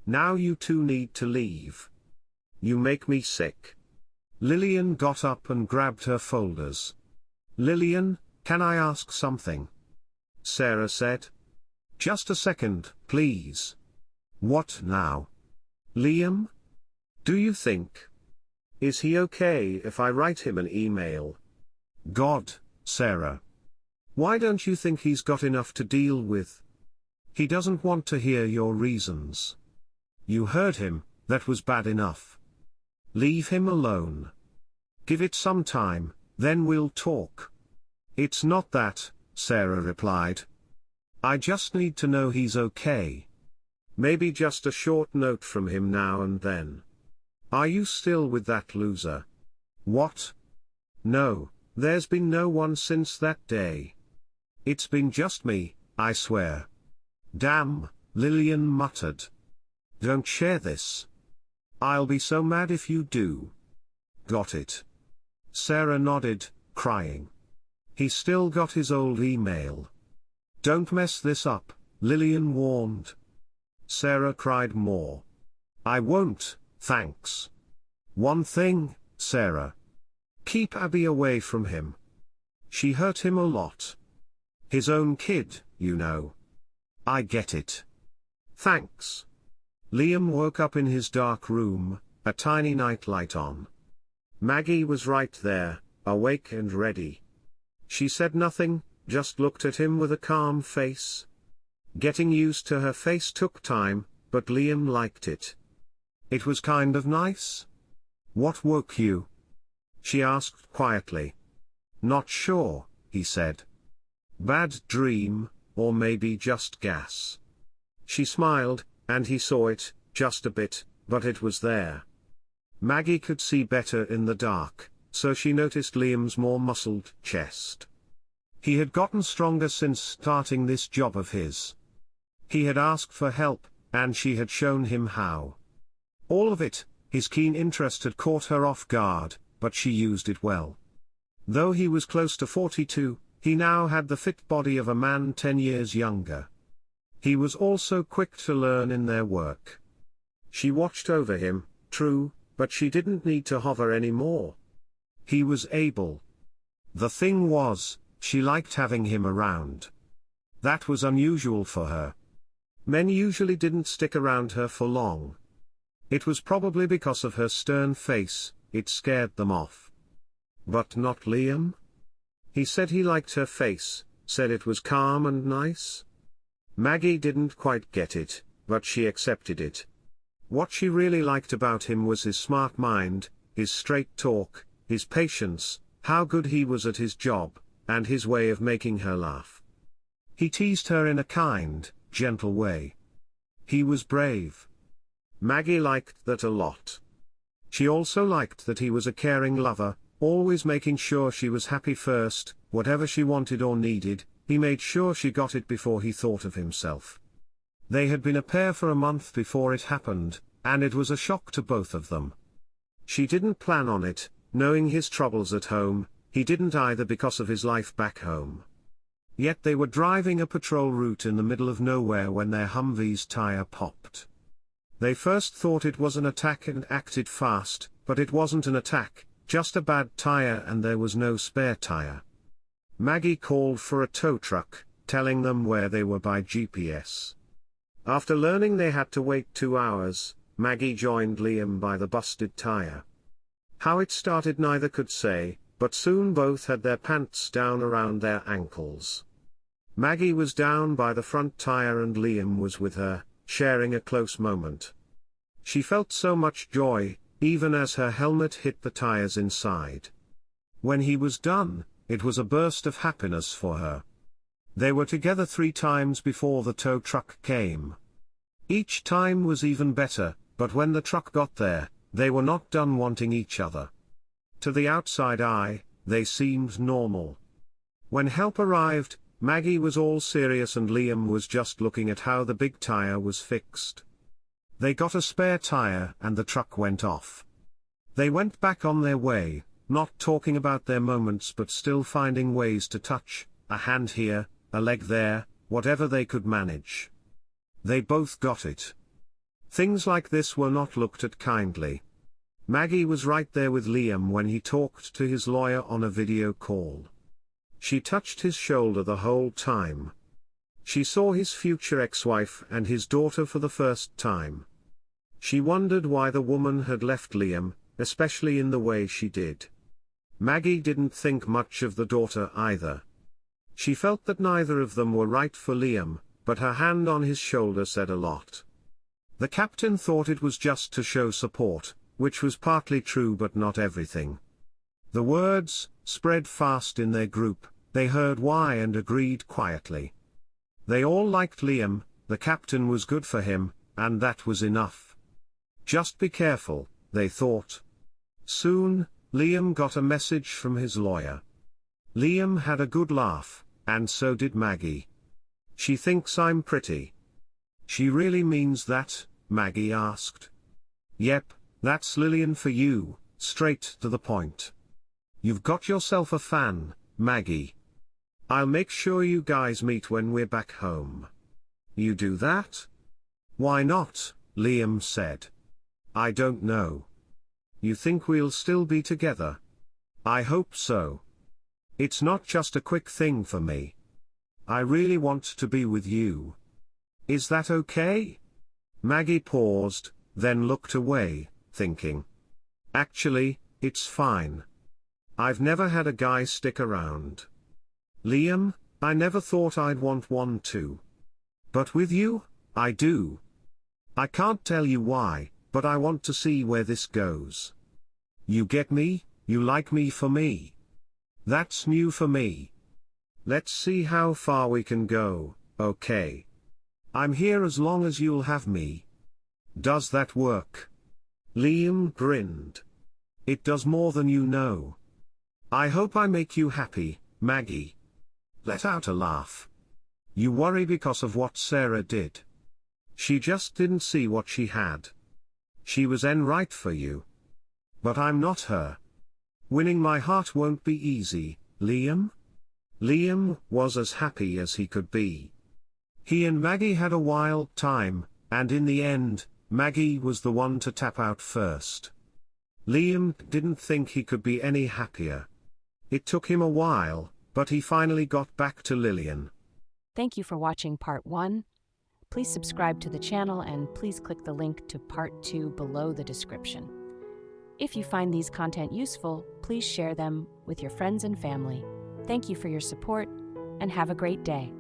Now you two need to leave. You make me sick. Lillian got up and grabbed her folders. Lillian, can I ask something? Sarah said. Just a second, please. What now? Liam? Do you think? Is he okay if I write him an email? God, Sarah. Why don't you think he's got enough to deal with? He doesn't want to hear your reasons. You heard him, that was bad enough. Leave him alone. Give it some time, then we'll talk. It's not that, Sarah replied. I just need to know he's okay. Maybe just a short note from him now and then. Are you still with that loser? What? No, there's been no one since that day. It's been just me, I swear. Damn, Lillian muttered. Don't share this. I'll be so mad if you do. Got it. Sarah nodded, crying. He still got his old email. Don't mess this up, Lillian warned. Sarah cried more. I won't, thanks. One thing, Sarah. Keep Abby away from him. She hurt him a lot. His own kid, you know. I get it. Thanks. Liam woke up in his dark room, a tiny nightlight on. Maggie was right there, awake and ready. She said nothing, just looked at him with a calm face. Getting used to her face took time, but Liam liked it. It was kind of nice. What woke you? She asked quietly. Not sure, he said. Bad dream, or maybe just gas. She smiled, and he saw it, just a bit, but it was there. Maggie could see better in the dark, so she noticed Liam's more muscled chest. He had gotten stronger since starting this job of his. He had asked for help, and she had shown him how. All of it, his keen interest had caught her off guard, but she used it well. Though he was close to 42, he now had the fit body of a man 10 years younger. He was also quick to learn in their work. She watched over him, true, but she didn't need to hover anymore. He was able. The thing was, she liked having him around. That was unusual for her. Men usually didn't stick around her for long. It was probably because of her stern face, it scared them off. But not Liam? He said he liked her face, said it was calm and nice. Maggie didn't quite get it, but she accepted it. What she really liked about him was his smart mind, his straight talk, his patience, how good he was at his job, and his way of making her laugh. He teased her in a kind, gentle way. He was brave. Maggie liked that a lot. She also liked that he was a caring lover, always making sure she was happy first, whatever she wanted or needed, he made sure she got it before he thought of himself. They had been a pair for a month before it happened, and it was a shock to both of them. She didn't plan on it, knowing his troubles at home, he didn't either because of his life back home. Yet they were driving a patrol route in the middle of nowhere when their Humvee's tire popped. They first thought it was an attack and acted fast, but it wasn't an attack, just a bad tire and there was no spare tire. Maggie called for a tow truck, telling them where they were by GPS. After learning they had to wait 2 hours, Maggie joined Liam by the busted tire. How it started neither could say, but soon both had their pants down around their ankles. Maggie was down by the front tire and Liam was with her, sharing a close moment. She felt so much joy, even as her helmet hit the tires inside. When he was done, it was a burst of happiness for her. They were together 3 times before the tow truck came. Each time was even better, but when the truck got there, they were not done wanting each other. To the outside eye, they seemed normal. When help arrived, Maggie was all serious and Liam was just looking at how the big tire was fixed. They got a spare tire and the truck went off. They went back on their way, not talking about their moments but still finding ways to touch, a hand here, a leg there, whatever they could manage. They both got it. Things like this were not looked at kindly. Maggie was right there with Liam when he talked to his lawyer on a video call. She touched his shoulder the whole time. She saw his future ex-wife and his daughter for the first time. She wondered why the woman had left Liam, especially in the way she did. Maggie didn't think much of the daughter either. She felt that neither of them were right for Liam, but her hand on his shoulder said a lot. The captain thought it was just to show support, which was partly true but not everything. The words spread fast in their group, They heard why and agreed quietly. They all liked Liam, the captain was good for him, and that was enough. Just be careful, they thought. Soon, Liam got a message from his lawyer. Liam had a good laugh, and so did Maggie. She thinks I'm pretty. She really means that? Maggie asked. Yep, that's Lillian for you, straight to the point. You've got yourself a fan, Maggie. I'll make sure you guys meet when we're back home. You do that? Why not? Liam said. I don't know. You think we'll still be together? I hope so. It's not just a quick thing for me. I really want to be with you. Is that okay? Maggie paused, then looked away, thinking. Actually, it's fine. I've never had a guy stick around. Liam, I never thought I'd want one too. But with you, I do. I can't tell you why, but I want to see where this goes. You get me? You like me for me? That's new for me. Let's see how far we can go, okay? I'm here as long as you'll have me. Does that work? Liam grinned. It does more than you know. I hope I make you happy, Maggie. Let out a laugh. You worry because of what Sarah did. She just didn't see what she had. She was right for you. But I'm not her. Winning my heart won't be easy, Liam. Liam was as happy as he could be. He and Maggie had a wild time, and in the end, Maggie was the one to tap out first. Liam didn't think he could be any happier. It took him a while, but he finally got back to Lillian. Thank you for watching part 1. Please subscribe to the channel and please click the link to part 2 below the description. If you find these content useful, please share them with your friends and family. Thank you for your support and have a great day.